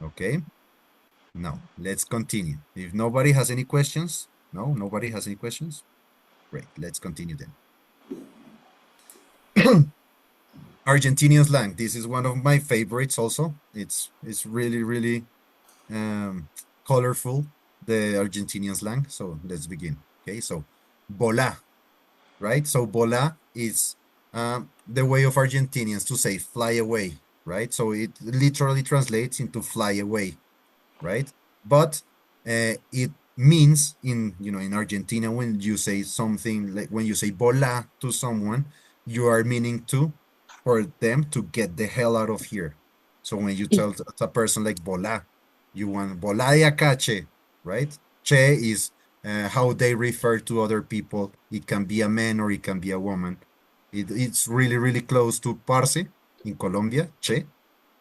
Okay. Now, let's continue. If nobody has any questions, no, nobody has any questions? Great, let's continue then. Argentinian slang. This is one of my favorites also. It's really, really colorful, the Argentinian slang. So let's begin. Okay, so bola, right? So bola is the way of Argentinians to say fly away, right? So it literally translates into fly away, right? But it means in Argentina, when you say something like when you say bola to someone, you are meaning to for them to get the hell out of here. So when you tell a person like bola, you want bola de acá, che, right? Che is how they refer to other people. It can be a man or it can be a woman. It's really, really close to parce in Colombia, che.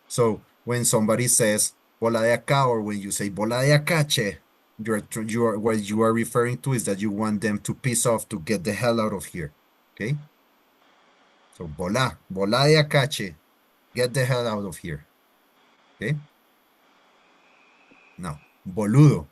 So when somebody says bola de acá, or when you say bola de acá, che, what you are referring to is that you want them to piss off, to get the hell out of here. Okay? So bola de acá, che, get the hell out of here. Okay? Now, boludo.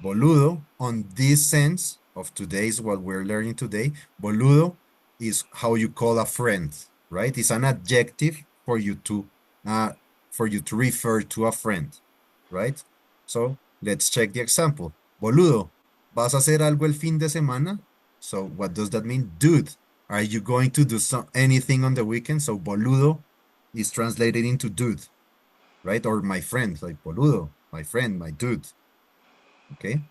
Boludo, on this sense of today's what we're learning today, boludo is how you call a friend, right? It's an adjective uh, for you to refer to a friend, right? So let's check the example. Boludo, ¿vas a hacer algo el fin de semana? So what does that mean? Dude, are you going to do anything on the weekend? So boludo is translated into dude, right? Or my friend, like boludo, my friend, my dude. Okay.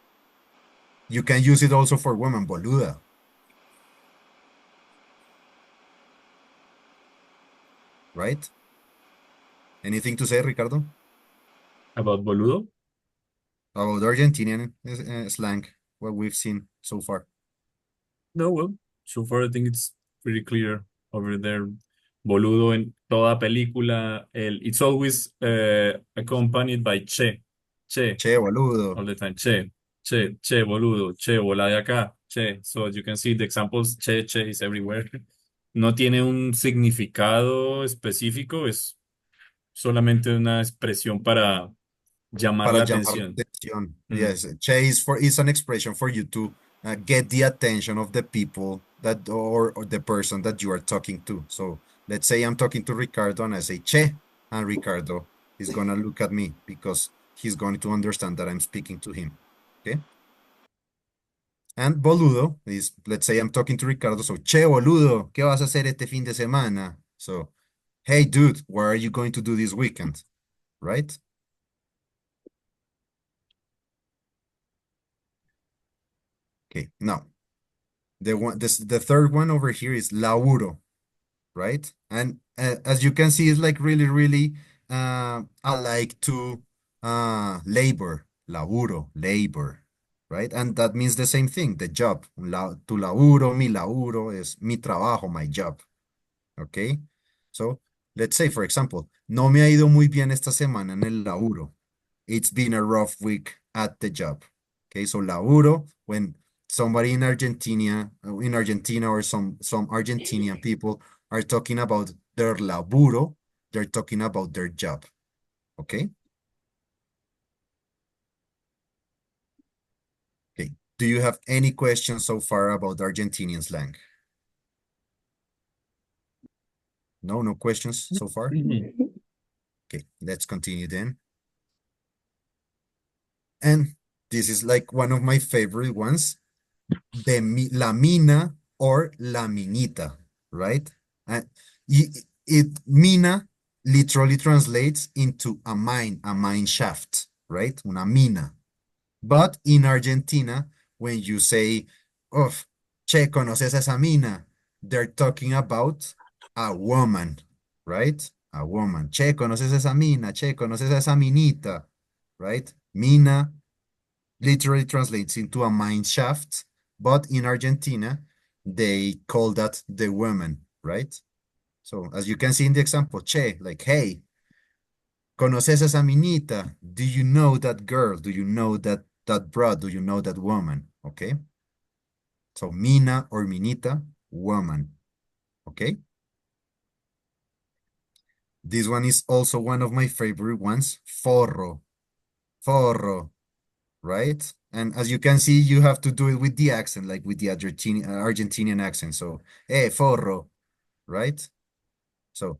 You can use it also for women, boluda, right? Anything to say, Ricardo, About boludo? about Argentinian slang, what we've seen so far? No, well, so far I think it's pretty clear over there. Boludo en toda película, it's always accompanied by che, che, Che, boludo, all the time, che, che, che, boludo, che, bola de acá, che. So as you can see, the examples, che, che is everywhere. No tiene un significado específico, es solamente una expresión para llamar para la llamar la atención. atención. Mm. Yes, che is an expression for you to get the attention of the people that or the person that you are talking to. So let's say I'm talking to Ricardo and I say che, and Ricardo is gonna look at me because he's going to understand that I'm speaking to him. Okay. And boludo is, let's say I'm talking to Ricardo, so, che, boludo, ¿qué vas a hacer este fin de semana? So, hey, dude, what are you going to do this weekend? Right? Okay, now, the third one over here is laburo, right? And as you can see, it's like really, really alike to labor, laburo, labor, right? And that means the same thing, the job. Tu laburo, mi laburo is mi trabajo, my job. Okay. So let's say, for example, no me ha ido muy bien esta semana en el laburo. It's been a rough week at the job. Okay. So laburo, when somebody in Argentina or some Argentinian people are talking about their laburo, they're talking about their job. Okay. Okay. Do you have any questions so far about Argentinian slang? No, no questions so far? Okay, let's continue then. And this is like one of my favorite ones, la mina or la minita, right? And mina literally translates into a mine shaft, right? Una mina. But in Argentina, when you say, oh, che, conoces esa mina, they're talking about a woman, right? A woman. Che, conoces esa mina, che, conoces esa minita, right? Mina literally translates into a mine shaft, but in Argentina, they call that the woman, right? So as you can see in the example, che, like, hey, ¿conoces esa minita? Do you know that girl? Do you know that broad? Do you know that woman? Okay. So mina or minita, woman. Okay. This one is also one of my favorite ones. Forro. Forro. Right? And as you can see, you have to do it with the accent, like with the Argentinian accent. So, forro, right? So,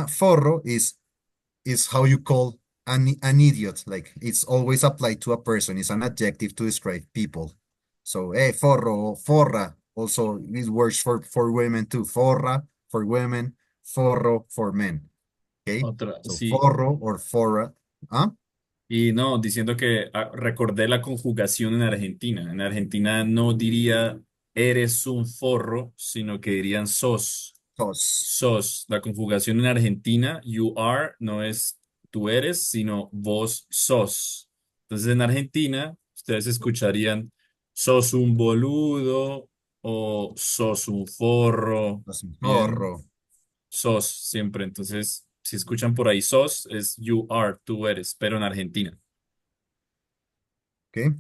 forro is how you call an idiot. Like it's always applied to a person. It's an adjective to describe people. So, forro, forra. Also, it works for women too. Forra for women, forro for men. Okay. Otra, So, sí, forro or forra. Huh? Y no, diciendo que recordé la conjugación en Argentina. En Argentina no diría eres un forro, sino que dirían sos. Sos. Sos. La conjugación en Argentina, you are, no es tú eres, sino vos sos. Entonces en Argentina, ustedes escucharían sos un boludo o sos un forro. Sos un Bien, zorro. sos siempre. Entonces, si escuchan por ahí sos, es you are, tú eres, pero en Argentina. ¿Ok?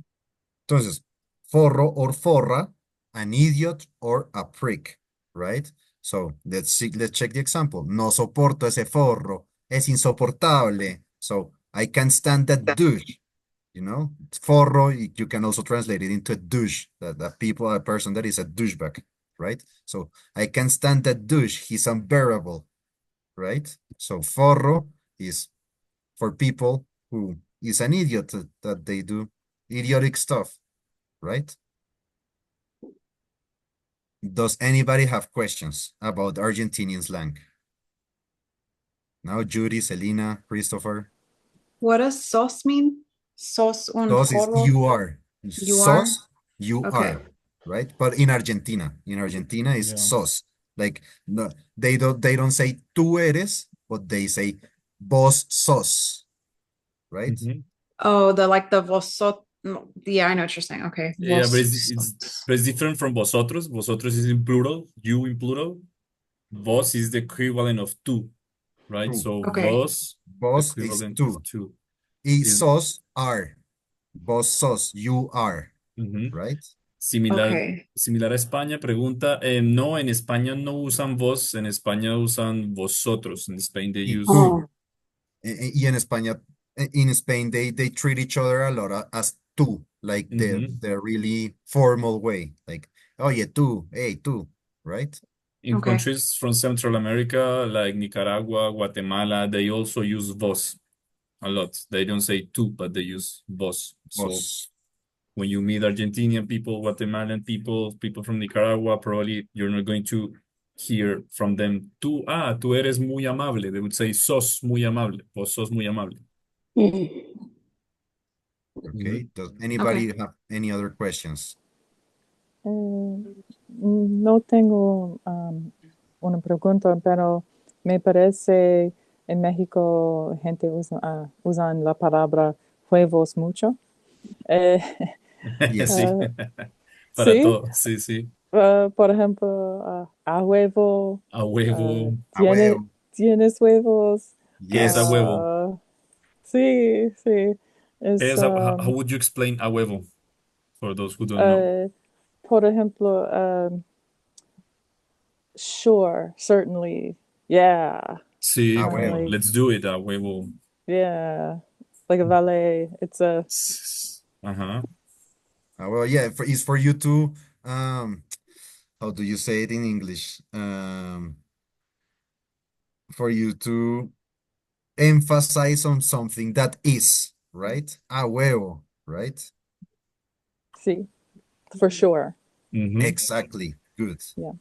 Entonces, forro or forra, an idiot or a prick, right? So let's check the example. No soporto ese forro. Es insoportable. So I can't stand that douche. You know, forro, you can also translate it into a douche, a person that is a douchebag, right? So I can't stand that douche. He's unbearable, right? So forro is for people who is an idiot that they do idiotic stuff, right? Does anybody have questions about Argentinian slang? Now, Judy, Selena, Christopher. What does sos mean? Sos un Sos is forro. you are. You are? Sos, you Okay. are, right? But in Argentina is Yeah. sos. Like no, they don't say tú eres, but they say vos sos, right? Mhm. Oh, the vosot. No, yeah, I know what you're saying. Okay. Yeah, but Vos. but it's different from vosotros. Vosotros is in plural, you in plural. Vos is the equivalent of tú, right? Tú. So Okay. vos, Vos is equivalent of tú. two. Y Is sos are. Vos sos, you are, ujú. right? Similar, Okay. similar a España, pregunta, no, en España no usan vos, en España usan vosotros. In Spain they Y use, tú. Oh. Y en España, in Spain, they treat each other a lot as tú, like mhm. the really formal way, like, oye, tú, hey, tú, right? In Okay. countries from Central America, like Nicaragua, Guatemala, they also use vos a lot. They don't say tú, but they use vos. So Vos. when you meet Argentinian people, Guatemalan people, people from Nicaragua, probably you're not going to hear from them, tú eres muy amable. They would say, sos muy amable, vos sos muy amable. Mhm. Mhm. Okay. Does Okay. anybody have any other questions? No tengo una pregunta, pero me parece en México gente usan la palabra huevos mucho. Eh, Yes. Sí, ah, para sí, todo, sí, sí. por ejemplo, a huevo, A huevo. A huevo. tienes huevos. ¿Qué es a Yes. huevo? Ah, sí, sí. ¿Qué Es, es how would you explain a huevo for those who don't know? uh, por ejemplo, sure, certainly, yeah, A Sí, como huevo. like, let's do it, a huevo. yeah, like a valet. It's a, Ajá. A huevo. Yeah, it's for you to, um, how do you say it in English? For you to emphasize on something that is, right? A huevo, right? sí, for sure. Ujú. Exactly. Good. Yeah.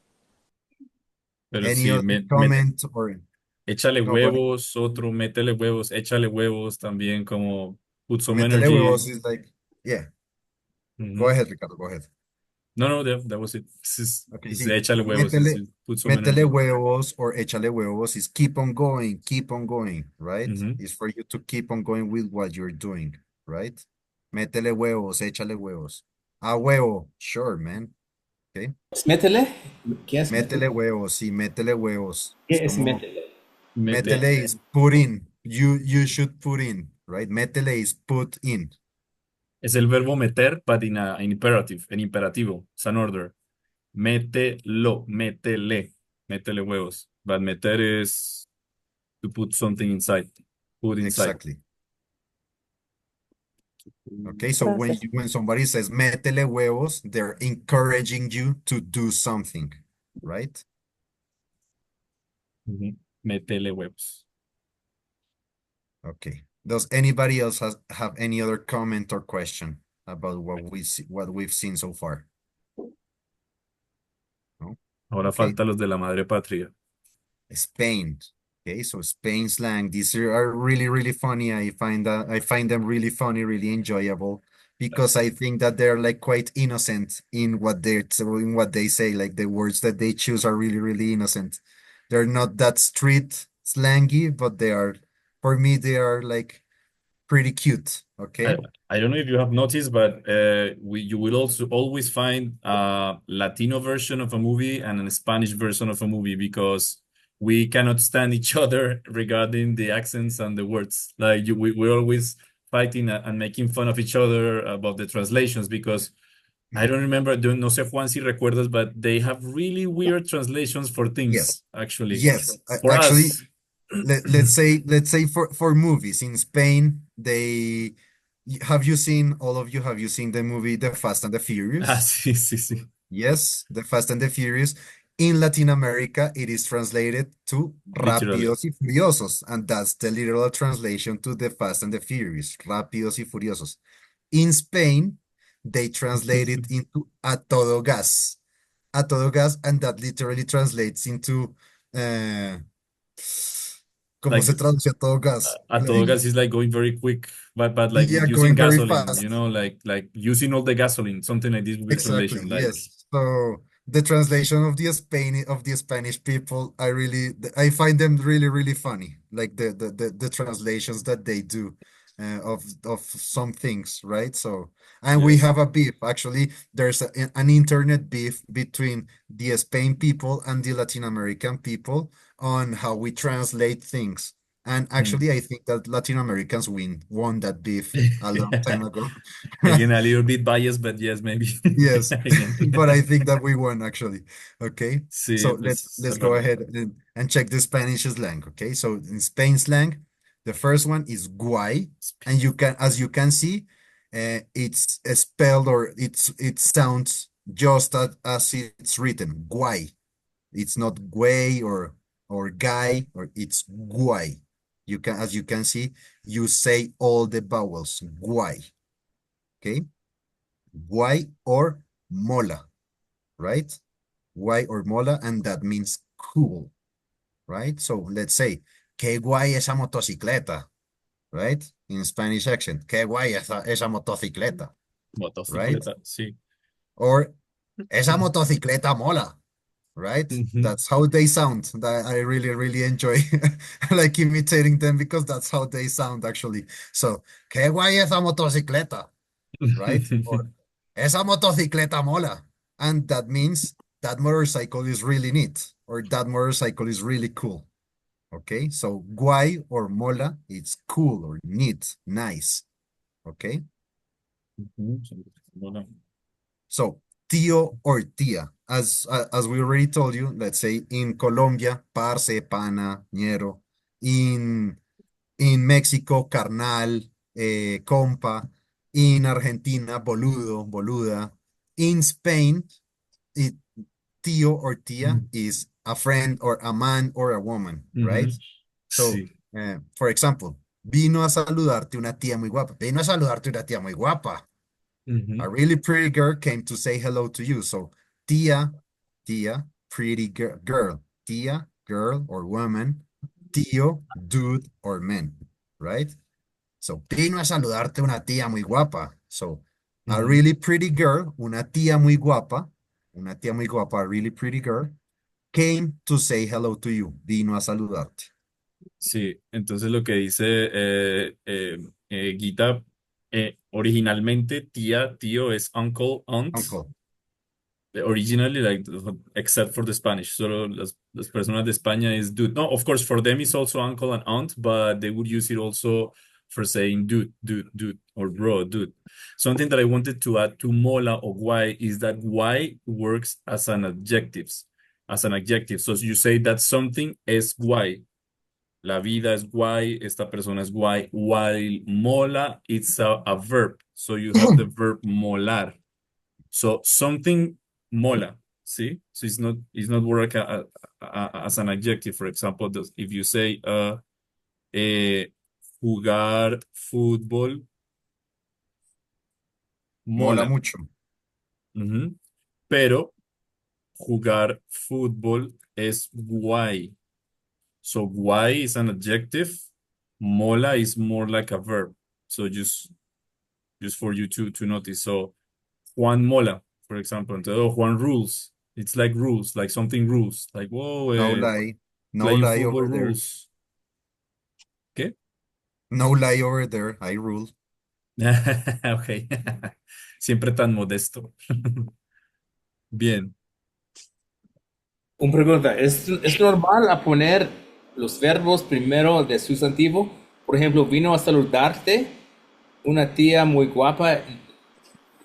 Pero Any sí, other comment or échale no, go ahead. huevos, otro, métele huevos, échale huevos también, como put some Métele energy. huevos is like, yeah. Go Ujú. ahead, Ricardo, go ahead. No, no, that was it. Okay, Es sí. échale huevos, Métele, put some métele energy. huevos or échale huevos is keep on going, right? Ujú. It's for you to keep on going with what you're doing, right? Métele huevos, échale huevos. A huevo, sure, man. Okay. Métele. ¿Qué es Métele métele? huevos, sí, métele huevos. Es ¿Qué es como, métele? Métele. métele is put in. You should put in, right? Métele is put in. Es el verbo meter, but in imperative, en imperativo. It's an order. Mételo, métele, métele huevos. But meter is to put something inside, put inside. Exactly. Okay, so Gracias. when somebody says métele huevos, they're encouraging you to do something, right? Ujú. Métele huevos. Okay. Does anybody else have any other comment or question about what we've seen so far? No? Ahora Okay. falta los de la madre patria. Spain. Okay, so Spain slang. These are really, really funny. I find them really funny, really enjoyable because I think that they're like quite innocent in what they say. Like the words that they choose are really, really innocent. They're not that street slangy, but they are, for me, they are like pretty cute. I, Okay. I don't know if you have noticed, but you will also always find a Latino version of a movie and a Spanish version of a movie because we cannot stand each other regarding the accents and the words. We're always fighting and making fun of each other about the translations because I don't remember, no sé Juan si recuerdas, but they have really weird translations for Yes. things, actually. Yes. For Actually, us. let's say for movies in Spain, have you seen all of you have you seen the movie The Fast and the Ah, Furious? sí, sí, sí. Yes, The Fast and the Furious. In Latin America, it is translated to Literally. Rápidos y Furiosos, and that's the literal translation to The Fast and the Furious, Rápidos y Furiosos. In Spain, they translate it into A Todo Gas, and that literally translates into uh, ¿cómo Like se traduce a todo gas? a todo gas is like going very quick, but like Yeah, using going very gasoline, fast. like using all the gasoline, something like this weird Exactly. translation. Like Yes. So the translation of the Spanish people, I find them really really funny. Like the translations that they do of some things, right? So and we yes. have a beef. Actually, there's an internet beef between the Spain people and the Latin American people on how we translate things. And Hmm. actually, I think that Latin Americans won that beef a long time ago. Again, a little bit biased, but yes, maybe. Yes, Again. but I think that we won actually. Okay, Sí, so pues let's es go verdad. ahead and check the Spanish slang. Okay, so in Spain slang, the first one is guay, and as you can see, it's spelled or it sounds just as it's written, guay. It's not guay or guy or it's guay. As you can see, you say all the vowels, guay. Okay, guay or mola, right? Guay or mola, and that means cool, right? So let's say, qué guay esa motocicleta, right? In Spanish accent, qué guay esa motocicleta, right? Motocicleta, sí. Or esa motocicleta mola, right? Ujú. That's how they sound. That I really, really enjoy like imitating them because that's how they sound actually. So, qué guay esa motocicleta, right? Or esa motocicleta mola. And that means that motorcycle is really neat or that motorcycle is really cool. Okay, so guay or mola, it's cool or neat, nice. Okay, Ujú. Bueno. so tío or tía, as we already told you, let's say in Colombia, parce, pana, ñero. In In México, carnal, compa. In Argentina, boludo, boluda. In Spain, it, tío or tía is a friend or a man or a woman, Ujú. right? So, Sí. for example, vino a saludarte una tía muy guapa. Vino a saludarte una tía muy guapa. A Ujú. really pretty girl came to say hello to you. So, tía, tía, pretty girl. Tía, girl or woman. Tío, dude or man, right? So, vino a saludarte una tía muy guapa. So, a Ujú. really pretty girl, una tía muy guapa, a really pretty girl, came to say hello to you. Vino a saludarte. Sí, entonces lo que dice Gita, originalmente tía, tío es uncle, aunt. Uncle. Originally, like, except for the Spanish. Solo las personas de España is dude. No, of course, for them it's also uncle and aunt, but they would use it also for saying dude, dude, dude, or bro, dude. Something that I wanted to add to mola or guay is that guay works as an adjective. So you say that something es guay. La vida es guay, esta persona es guay. While mola, it's a verb. So you have the verb molar. So something mola, see? So it's not work as an adjective. For example, if you say jugar fútbol Mola mola. mucho. Ujú. Pero jugar fútbol es guay. So guay is an adjective. Mola is more like a verb. So just for you to notice. So Juan mola, for example. Entonces, oh, Juan rules. It's like rules, like something rules. Like, whoa, No lie. No playing lie football over there. rules. ¿Qué? No lie over there. I rule. Ok. Siempre tan modesto. Bien. Una pregunta, ¿es normal a poner los verbos primero de sustantivo? Por ejemplo, vino a saludarte una tía muy guapa,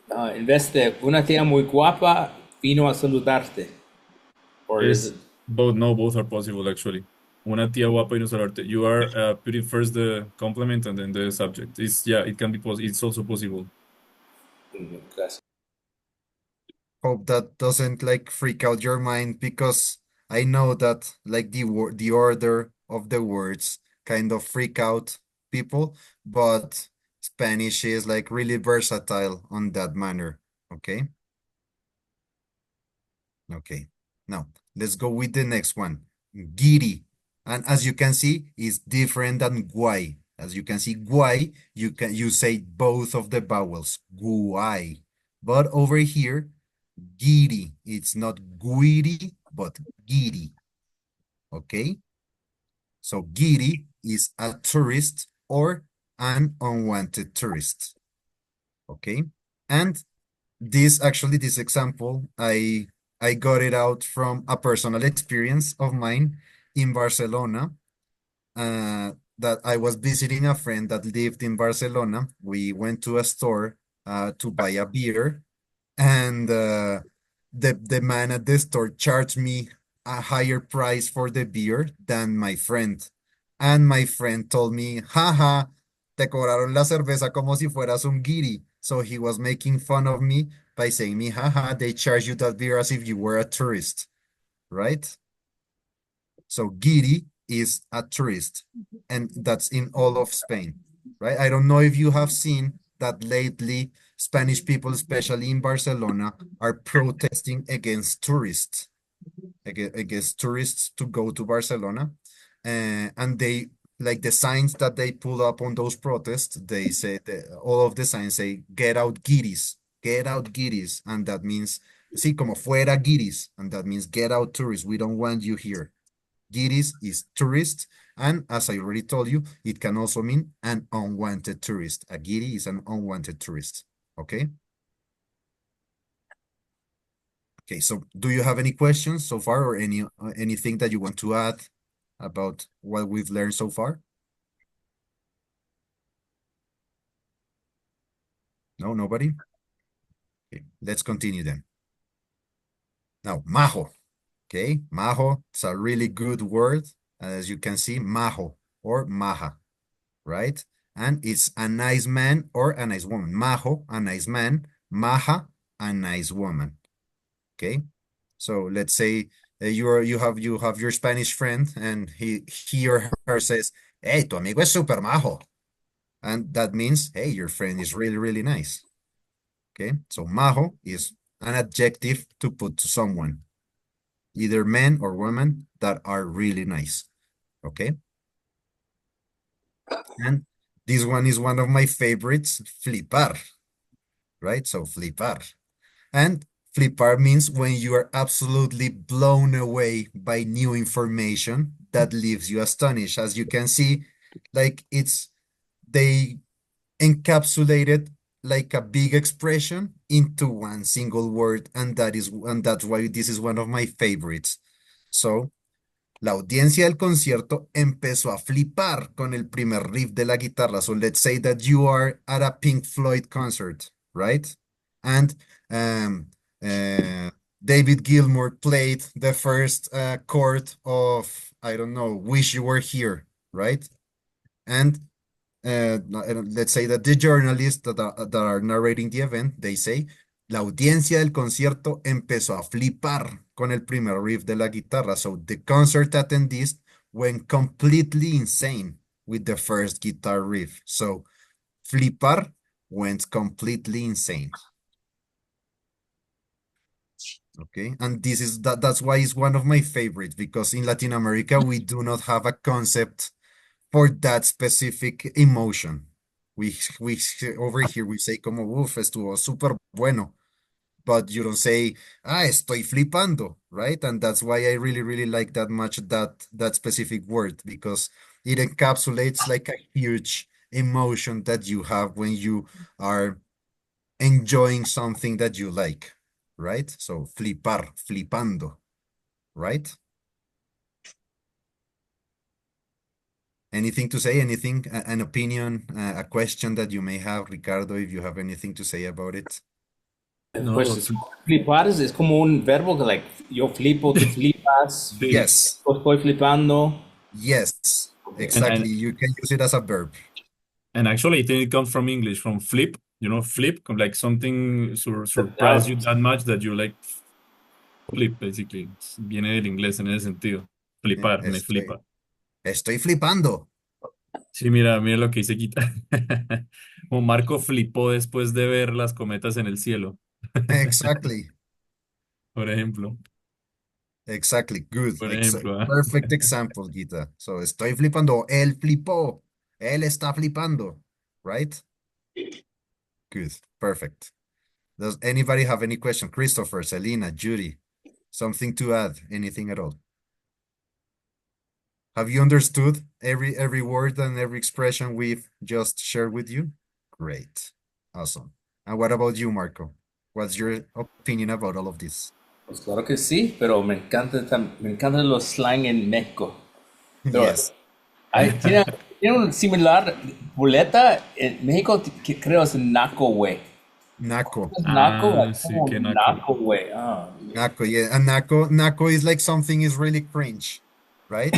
en vez de una tía muy guapa, vino a saludarte. Or is There's it? both, no, both are possible actually. Una tía guapa y no saludarte. You are putting first the complement and then the subject. It's yeah, it can be possible. It's also possible. Gracias. Hope that doesn't like freak out your mind because I know that like the order of the words kind of freak out people, but Spanish is like really versatile on that manner. Okay. Okay. Now let's go with the next one. Giri. And as you can see, is different than guay. As you can see, guay, you say both of the vowels. Guay. But over here, giri. It's not guiri, but giri. Okay? So giri is a tourist or an unwanted tourist. Okay? And this example, I got it out from a personal experience of mine in Barcelona. That I was visiting a friend that lived in Barcelona. We went to a store to buy a beer, and the man at the store charged me a higher price for the beer than my friend. And my friend told me, jaja, te cobraron la cerveza como si fueras un guiri. So he was making fun of me by saying me, haha, they charge you that beer as if you were a tourist, right? So guiri is a tourist, and that's in all of Spain, right? I don't know if you have seen that lately Spanish people, especially in Barcelona, are protesting against tourists, against tourists to go to Barcelona. And they, like the signs that they pull up on those protests, they say that all of the signs say, get out guiris. And that means, sí, como fuera guiris. And that means get out tourists. We don't want you here. Guiris is tourist. And as I already told you, it can also mean an unwanted tourist. A guiri is an unwanted tourist. Okay. Okay, so do you have any questions so far or anything that you want to add about what we've learned so far? No, nobody? Okay, let's continue then. Now, majo. Okay, majo, it's a really good word. As you can see, majo or maja, right? And it's a nice man or a nice woman. Majo, a nice man. Maja, a nice woman. Okay, so let's say you have your Spanish friend and he or her says, "Hey, tu amigo es super majo," and that means, "Hey, your friend is really really nice." Okay, so majo is an adjective to put to someone, either men or women that are really nice. Okay, and this one is one of my favorites, flipar, right? So flipar. And flipar means when you are absolutely blown away by new information that leaves you astonished. As you can see, like they encapsulated like a big expression into one single word, and that's why this is one of my favorites. So, la audiencia del concierto empezó a flipar con el primer riff de la guitarra. So let's say that you are at a Pink Floyd concert, right? And um, uh, David Gilmour played the first chord of, I don't know, Wish You Were Here, right? And let's say that the journalists that are narrating the event, they say, la audiencia del concierto empezó a flipar con el primer riff de la guitarra. So the concert attendees went completely insane with the first guitar riff. So flipar went completely insane. Okay, and that's why it's one of my favorites because in Latin America we do not have a concept for that specific emotion. We over here we say como uf, estuvo súper bueno, but you don't say estoy flipando, right? And that's why I really like that much that specific word because it encapsulates like a huge emotion that you have when you are enjoying something that you like, right? So flipar, flipando, right? Anything to say? Anything? An opinion, a question that you may have, Ricardo, if you have anything to say about it? No, Pues flipar es como un verbo que, like, yo flipo, tú flipas, sí. Yes, yo estoy flipando. yes, Okay. And, exactly. and You can use it as a verb. and actually, I think it comes from English, from flip. You know, flip, like something surprise you Out. that much that you like flip, basically. Viene del inglés en ese sentido. Flipar, me Estoy, flipa. estoy flipando. Sí, mira lo que hice Quita. Como Marco flipó después de ver las cometas en el cielo, Exactly, por ejemplo. exactly. Good. Por ejemplo, ¿ah? Perfect example, Gita. So estoy flipando. Él flipó. Él está flipando. Right? Good. Perfect. Does anybody have any question? Christopher, Selena, Judy, something to add? Anything at all? Have you understood every word and every expression we've just shared with you? Great. Awesome. And what about you, Marco? What's your opinion about all of this? Pues claro que sí, pero me encantan los slang en México. Pero Yes. tiene un similar boleta en México, que creo es naco, güey. Naco. ¿Es naco? Ah, Es sí, como qué naco. naco, güey. Ah. Naco, yeah. And Naco is like something is really cringe, right?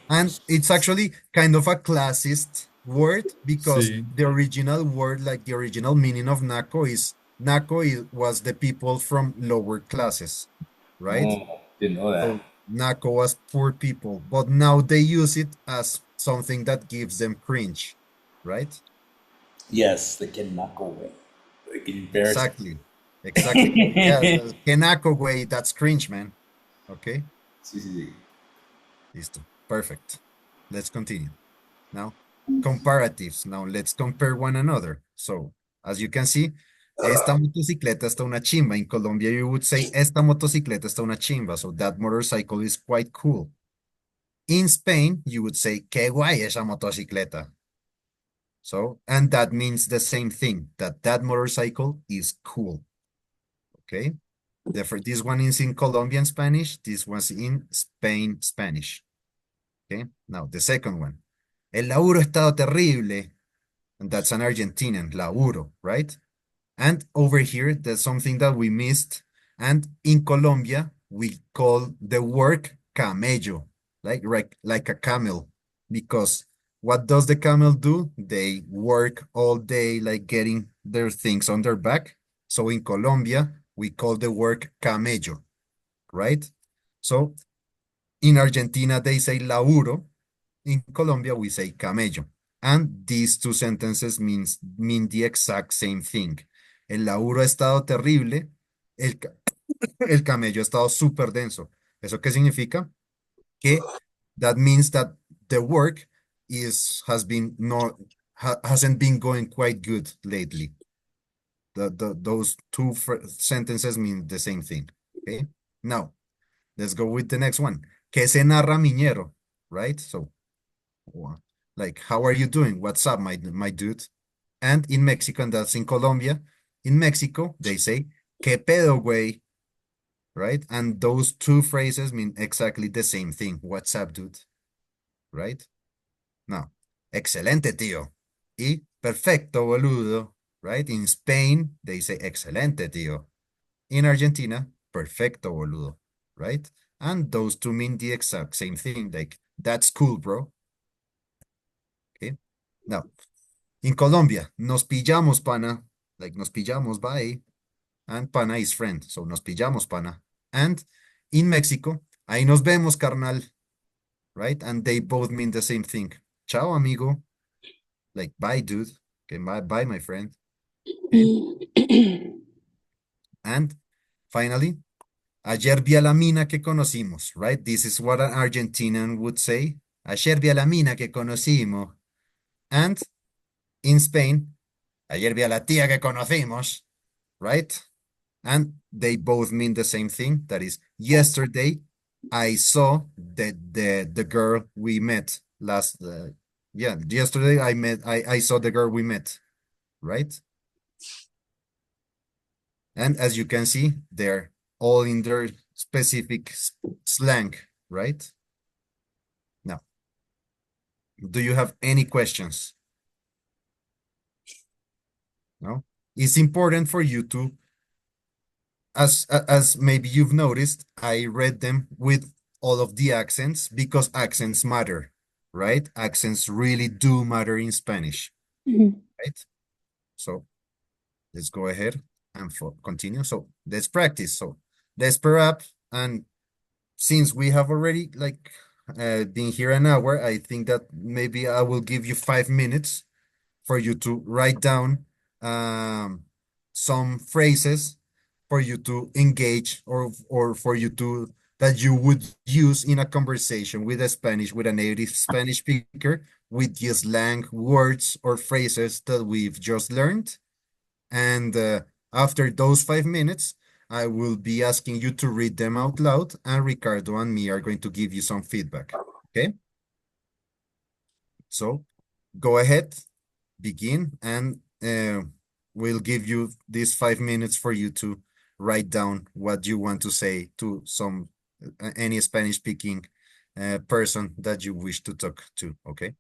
And it's actually kind of a classist word because Sí. the original word, like the original meaning of was the people from lower classes, right? Oh, didn't know that. So Naco was poor people, but now they use it as something that gives them cringe, right? Yes, the kid naco, güey. Like embarrassing. Exactly. Exactly. Yeah, que Naco way, that's cringe, man. Okay, Sí, sí, sí. listo. Perfect. Let's continue. Now, comparatives. Now, let's compare one another. So, as you can see, esta motocicleta está una chimba. In Colombia, you would say, esta motocicleta está una chimba. So, that motorcycle is quite cool. In Spain, you would say, qué guay esa motocicleta. So, and that means the same thing, that motorcycle is cool. Okay? This one is in Colombian Spanish, this one's in Spain Spanish. Okay? Now, the second one. El laburo ha estado terrible. And that's an Argentinian, laburo, right? And over here, there's something that we missed. And in Colombia, we call the work camello, like a camel. Because what does the camel do? They work all day, like getting their things on their back. So in Colombia, we call the work camello, right? So in Argentina, they say laburo. In Colombia, we say camello. And these two sentences mean the exact same thing. El laburo ha estado terrible, el, ca- el camello ha estado súper denso. ¿Eso qué significa? Que that means that the work has been not hasn't been going quite good lately. Those two sentences mean the same thing. Okay. Now let's go with the next one. ¿Qué se narra Miñero? Right. So like, how are you doing? What's up, my dude? And in Mexico, and that's in Colombia, in Mexico, they say, ¿Qué pedo, güey? Right? And those two phrases mean exactly the same thing. What's up, dude? Right? Now, excelente, tío. Y perfecto, boludo. Right? In Spain, they say excelente, tío. In Argentina, perfecto, boludo. Right? And those two mean the exact same thing. Like, that's cool, bro. Okay? Now, in Colombia, nos pillamos, pana. Like, nos pillamos, bye. And pana is friend. So, nos pillamos, pana. And in Mexico, ahí nos vemos, carnal. Right? And they both mean the same thing. Ciao, amigo. Like, bye, dude. Okay, bye, my friend. Okay. And Finally, ayer vi a la mina que conocimos, right? This is what an Argentinian would say. Ayer vi a la mina que conocimos. And in Spain, ayer vi a la tía que conocimos, right? And they both mean the same thing. That is, yesterday I saw the girl we met last. Yeah, yesterday I saw the girl we met, right? And as you can see, they're all in their specific slang, right? Now, do you have any questions? No? It's important for you to, as maybe you've noticed, I read them with all of the accents because accents matter, right? Accents really do matter in Spanish, Mhm. right? So let's go ahead and continue. So let's practice. So let's pair up, and since we have already been here an hour, I think that maybe I will give you 5 minutes for you to write down um, some phrases for you to engage, or for you to that you would use in a conversation with a native Spanish speaker with the slang words or phrases that we've just learned. And after those 5 minutes, I will be asking you to read them out loud, and Ricardo and me are going to give you some feedback. Okay? So go ahead, begin, and we'll give you these 5 minutes for you to write down what you want to say to any Spanish speaking person that you wish to talk to. Okay?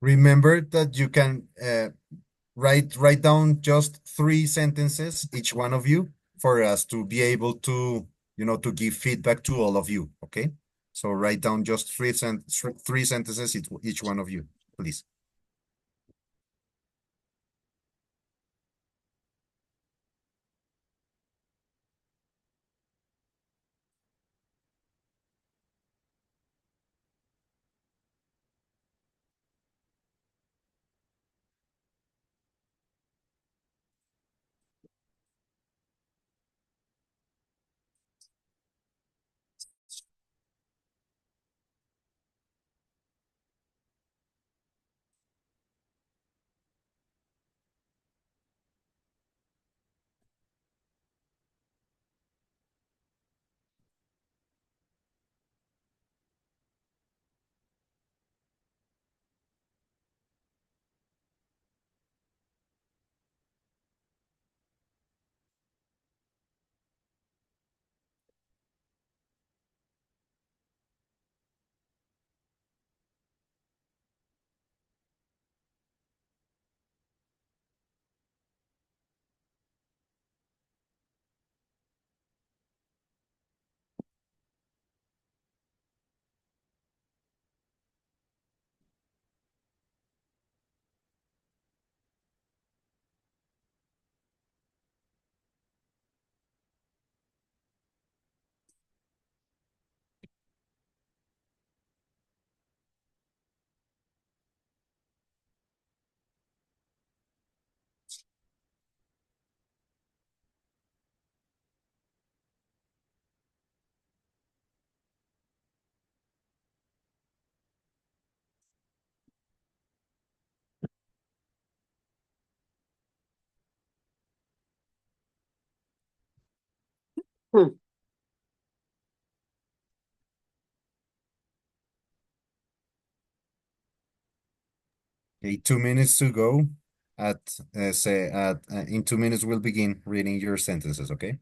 Remember that you can write down just 3 sentences, each one of you, for us to be able to, to give feedback to all of you. Okay? So write down just 3 sentences, each one of you, please. Hmm. Okay, 2 minutes to go. In 2 minutes, we'll begin reading your sentences, okay?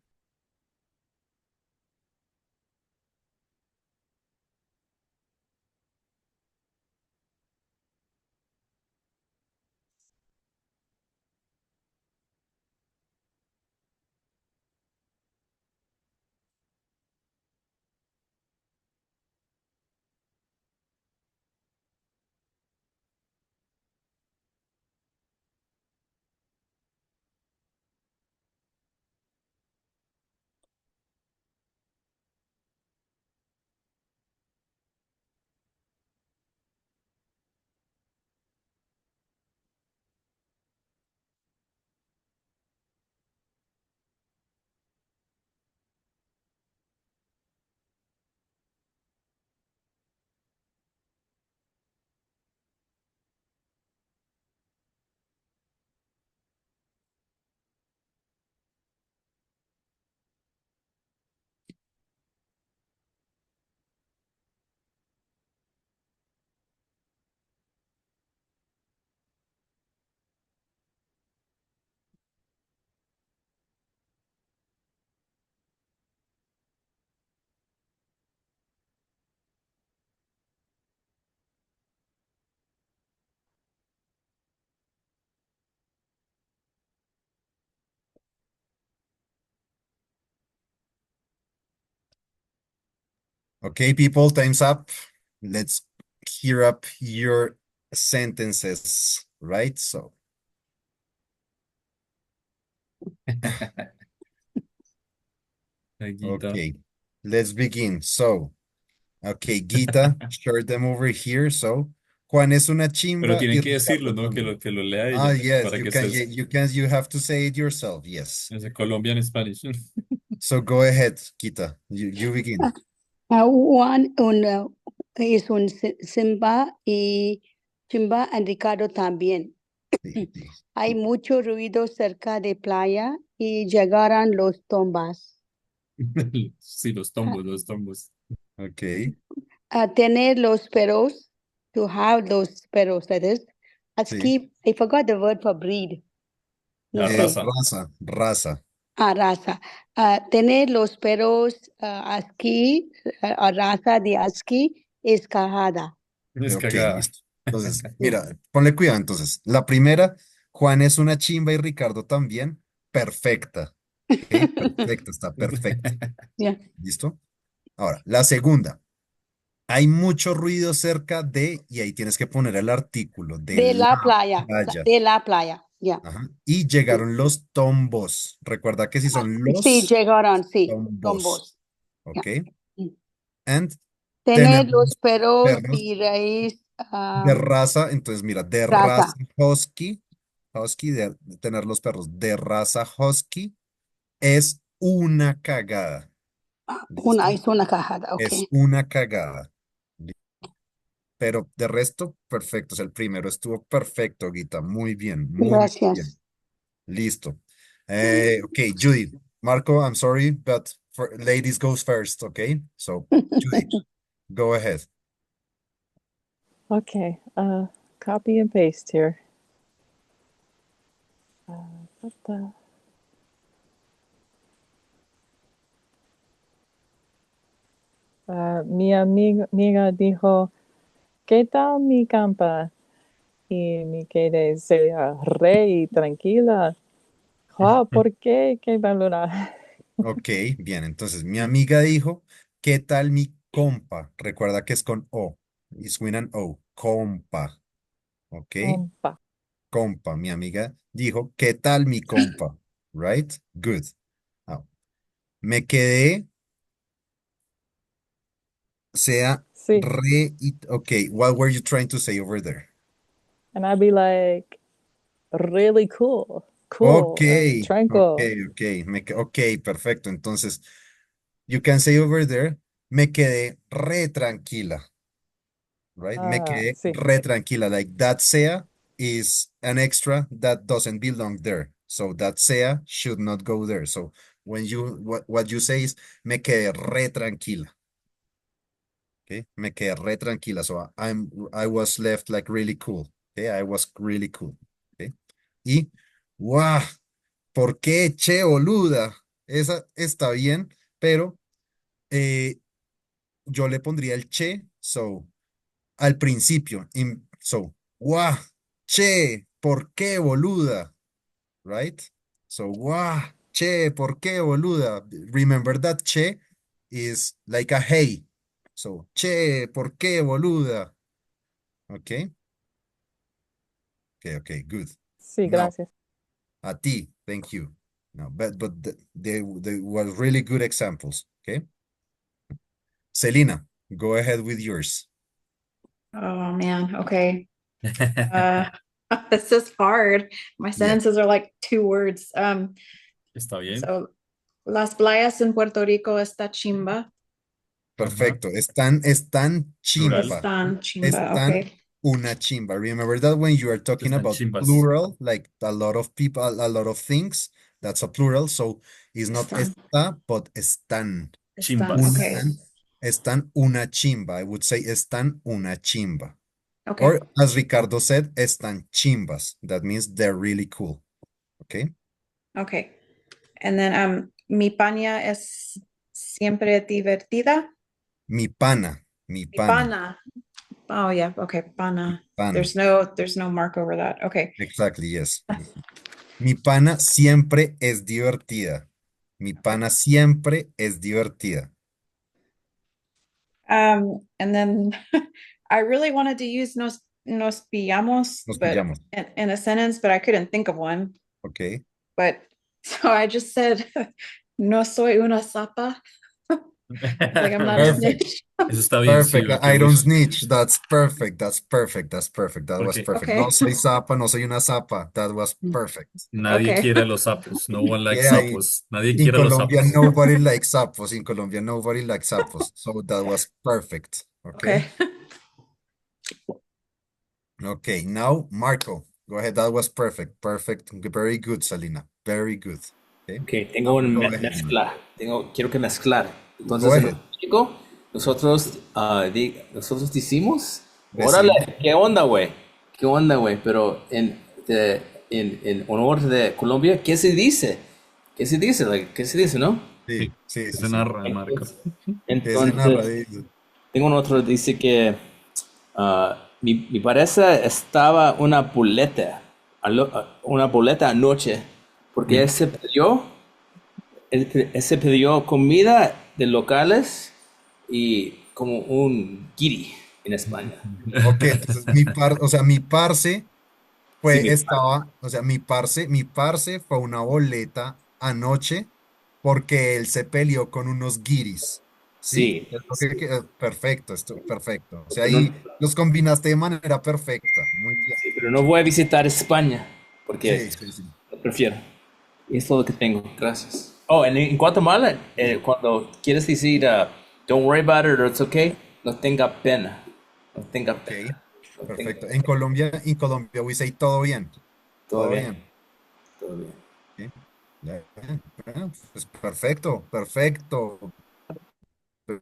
Okay, people, time's up. Let's hear up your sentences, right? So, Aguita. okay, let's begin. So, okay, Gita, share them over here. So, Juan es una Pero chimba y tienen que decirlo, Ricardo ¿no? también. Que lo lea Ah, ella, yes, para que estés you have to say it yourself. Yes. en Colombian Spanish. So go ahead, Gita. You begin. Es un Simba y Chimba and Ricardo también. Sí, sí. Hay mucho ruido cerca de playa y llegarán los tombas. Sí, A, los tombos. Okay, a tener los perros, to have those perros, that is. sí. I forgot the word for breed. No La sé. raza. Raza. Raza. Tener los perros aquí, raza de aquí, es cajada. Es Ok, cagada. listo. Entonces, mira, ponle cuidado. Entonces, la primera, Juan es una chimba y Ricardo también. Perfecta. Ok, perfecta, está perfecto. Yeah. ¿Listo? Ahora, la segunda, hay mucho ruido cerca de, y ahí tienes que poner el artículo, de De la la playa. playa. De la playa. Ya. Ajá. Y llegaron los tombos. Recuerda que si son Sí, los llegaron, sí. tombos. Tombos. ¿Ok? Ya. And Tener los tenemos perros perros de raíz de raza, entonces mira, de raza raza. husky, de tener los perros de raza husky es una cagada. ¿Listo? Es una cajada, ok. Es una cagada. Pero de resto, perfecto. O sea, el primero estuvo perfecto, Guita. Muy bien, muy bien. Gracias. Listo. Ok, Judy. Marco, I'm sorry, but for ladies goes first, okay? So, Judy, go ahead. Okay, copy and paste here. What the? Mi amiga dijo, ¿qué tal mi campa? Y me quedé re y tranquila. Ah, ¿por qué? ¿Qué valora? Ok, bien. Entonces, mi amiga dijo, ¿qué tal mi compa? Recuerda que es con O. It's with an O. Compa. Ok, Compa. compa. Mi amiga dijo, ¿qué tal mi compa? Right? Good. Now, me quedé, sea Sí. re. Ok, what were you trying to say over there? And I'd be like, really cool, Ok, cool and ok, tranquil. ok. Ok, perfecto. Entonces, you can say over there, me quedé re tranquila. Right? Me quedé Sí. re tranquila. Like that sea is an extra that doesn't belong there. So that sea should not go there. So when what you say is me quedé re tranquila. Okay? Me quedé re tranquila. So I was left like really cool. Okay, I was really cool. Okay. Y, ¡guau! ¿Por qué, che, boluda? Esa está bien, pero eh, yo le pondría el che, so, al principio. So, ¡guau! Che, ¿por qué, boluda? Right? So, ¡guau! Che, ¿por qué, boluda? Remember that che is like a hey. So, che, ¿por qué, boluda? Okay, okay, good. Sí, Now, gracias. a ti, thank you. No, but they were really good examples. Okay, Selena, go ahead with yours. Oh man. Okay. Uh, this is hard. My Yeah, sentences are like 2 words. Está bien. So las playas en Puerto Rico está chimba. Ajá. perfecto. Están Plural. chimba. Están chimba. Están Okay. una chimba. Remember that when you are talking Están about chimbas. plural, like a lot of people, a lot of things, that's a plural. So it's not Están. está, but están. Están. Chimbas. Okay. Están una chimba. I would say están una chimba. Okay. Or as Ricardo said, están chimbas. That means they're really cool. Okay. Okay. And then mi paña es siempre divertida. Mi pana, mi Mi pana, pana. Oh yeah. Okay. Pana. pana. There's no mark over that. Okay. Exactly, yes. Mi pana siempre es divertida. Mi pana siempre es divertida. And then I really wanted to use nos pillamos, Nos but pillamos. in a sentence, but I couldn't think of one. Okay. But so I just said, no soy una zapa. Like I'm not a Perfect. snitch. Eso está bien, sí, Perfect. porque I don't ush, snitch. That's perfect. That's perfect. That's perfect. That was porque perfect. No Okay. soy zapa, no soy una zapa. That was perfect. nadie Okay. quiere a los sapos. No one likes Yeah, sapos. Nadie in quiere a los Colombia, sapos. nobody likes sapos. In Colombia, nobody likes sapos. So that was perfect. Okay. Okay. Okay. Now, Marco, go ahead. That was perfect. Perfect. Very good, Salina. Very good. Okay. Ok, tengo un Go ahead, Marco. mezcla. Quiero que mezclar. Go Entonces, en ahead. México, nosotros decimos, órale, Decimos. ¿qué onda, güey? ¿Qué onda, güey? Pero en honor de Colombia, ¿qué se dice? ¿Qué se dice? ¿Qué se dice, no? Sí, Sí, sí, sí, se sí. narra, Marco. ¿Qué se narra? Entonces, tengo un otro, dice que mi pareja estaba una boleta anoche, porque él se pidió comida de locales y como un guiri en España. Ok, entonces o sea, mi parce Sí, o sea, mi parce fue una boleta anoche porque él se peleó con unos guiris, ¿sí? sí, Es lo perfecto, perfecto. O sea, pero no, ahí los combinaste de manera perfecta. Muy bien. sí, pero no voy a visitar España, porque Sí, sí, sí. lo prefiero. Y es todo lo que tengo. Gracias. Oh, en Guatemala, cuando quieres decir, don't worry about it or it's okay, no tenga pena. No tenga Ok, pena. No tenga perfecto. pena. En Colombia, we say todo bien. Todo Todo bien. bien. Todo bien. ¿Sí? Pues perfecto, perfecto.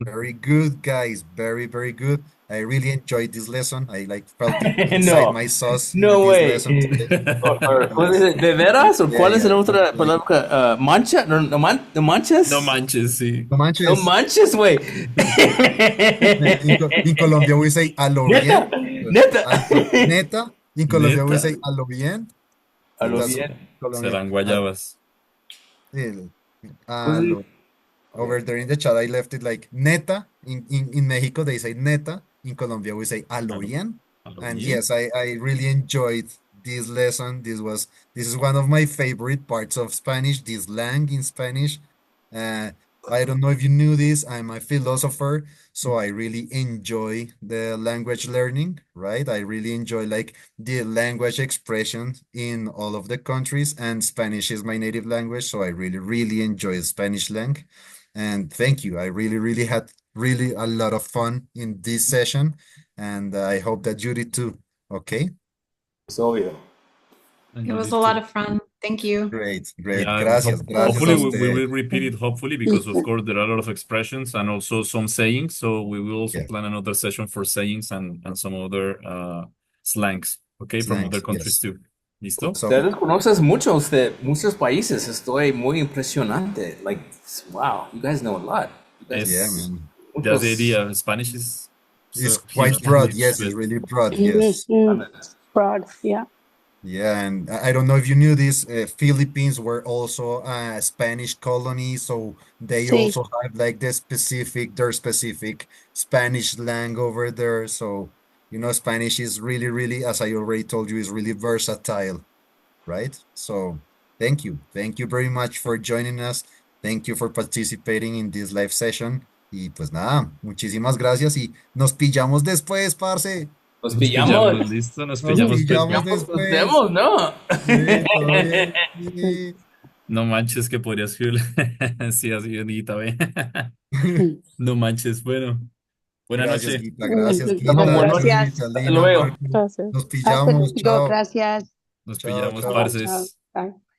Very good, guys. Very, very good. I really enjoyed this lesson. I like felt it inside No, my sauce in no this way. lesson today. ¿Cómo se Yes. dice? ¿De veras? ¿O Yeah, cuál es yeah. la otra Like, palabra? ¿Mancha? ¿No No manches? manches, sí. no No manches. manches, güey. In Colombia, we say a lo Neta, bien. neta. Neta. In Colombia, we Neta. say a lo bien. A lo That's bien. Colombia. Serán guayabas. Eh, Pues a sí. lo Okay. Over there in the chat, I left it like neta. In Mexico, they say neta. In Colombia, we say a lo bien. A lo And bien. yes, I really enjoyed this lesson. This is one of my favorite parts of Spanish, this slang in Spanish. Uh, I don't know if you knew this. I'm a philosopher, so I really enjoy the language learning, right? I really enjoy like the language expression in all of the countries, and Spanish is my native language, so I really, really enjoy Spanish lang. And thank you. I really, really had really a lot of fun in this session, and I hope that you did too. Okay, Es obvio. And It you was a did lot too. of fun. Thank you. great, great. Yeah, Gracias, gracias a hopefully we usted. will repeat it, hopefully, because of course there are a lot of expressions and also some sayings. So we will also Yeah. plan another session for sayings and some other slangs. Okay, from other Slangs, countries yes. too. ¿Listo? So Ustedes conoces muchos de muchos países. Estoy muy impresionante. Like, wow, you guys know a lot. You guys yeah, Es, man. ya se muchos. diría, Spanish is It's so quite huge broad. language, Yes, it's but really broad. Yes. Mm-hmm. Fraud. Yeah. Yeah, and I don't know if you knew this, Philippines were also a Spanish colony, so they See. also have like their specific Spanish slang over there. So, Spanish is really, really, as I already told you, is really versatile, right? So, thank you. Thank you very much for joining us. Thank you for participating in this live session. Y pues nada, muchísimas gracias y nos pillamos después, parce. Nos nos pillamos, pillamos. listo, nos Nos pillamos, Nos pues, pillamos pillamos, nos después. vemos, ¿no? Sí, todo bien. Mm. Sí. no manches que podría escribir, sí, así, bonita, ve. Mm. No manches, bueno, buena Gracias, noche. Guita. Gracias, Bueno, Guita. buenas noches. Gracias. Carlita, Hasta Lina, luego. Marco. Gracias. Nos Hasta pillamos. luego. Chao. Gracias. Nos Chao, pillamos, chao. Chao, chao. parces. Bye.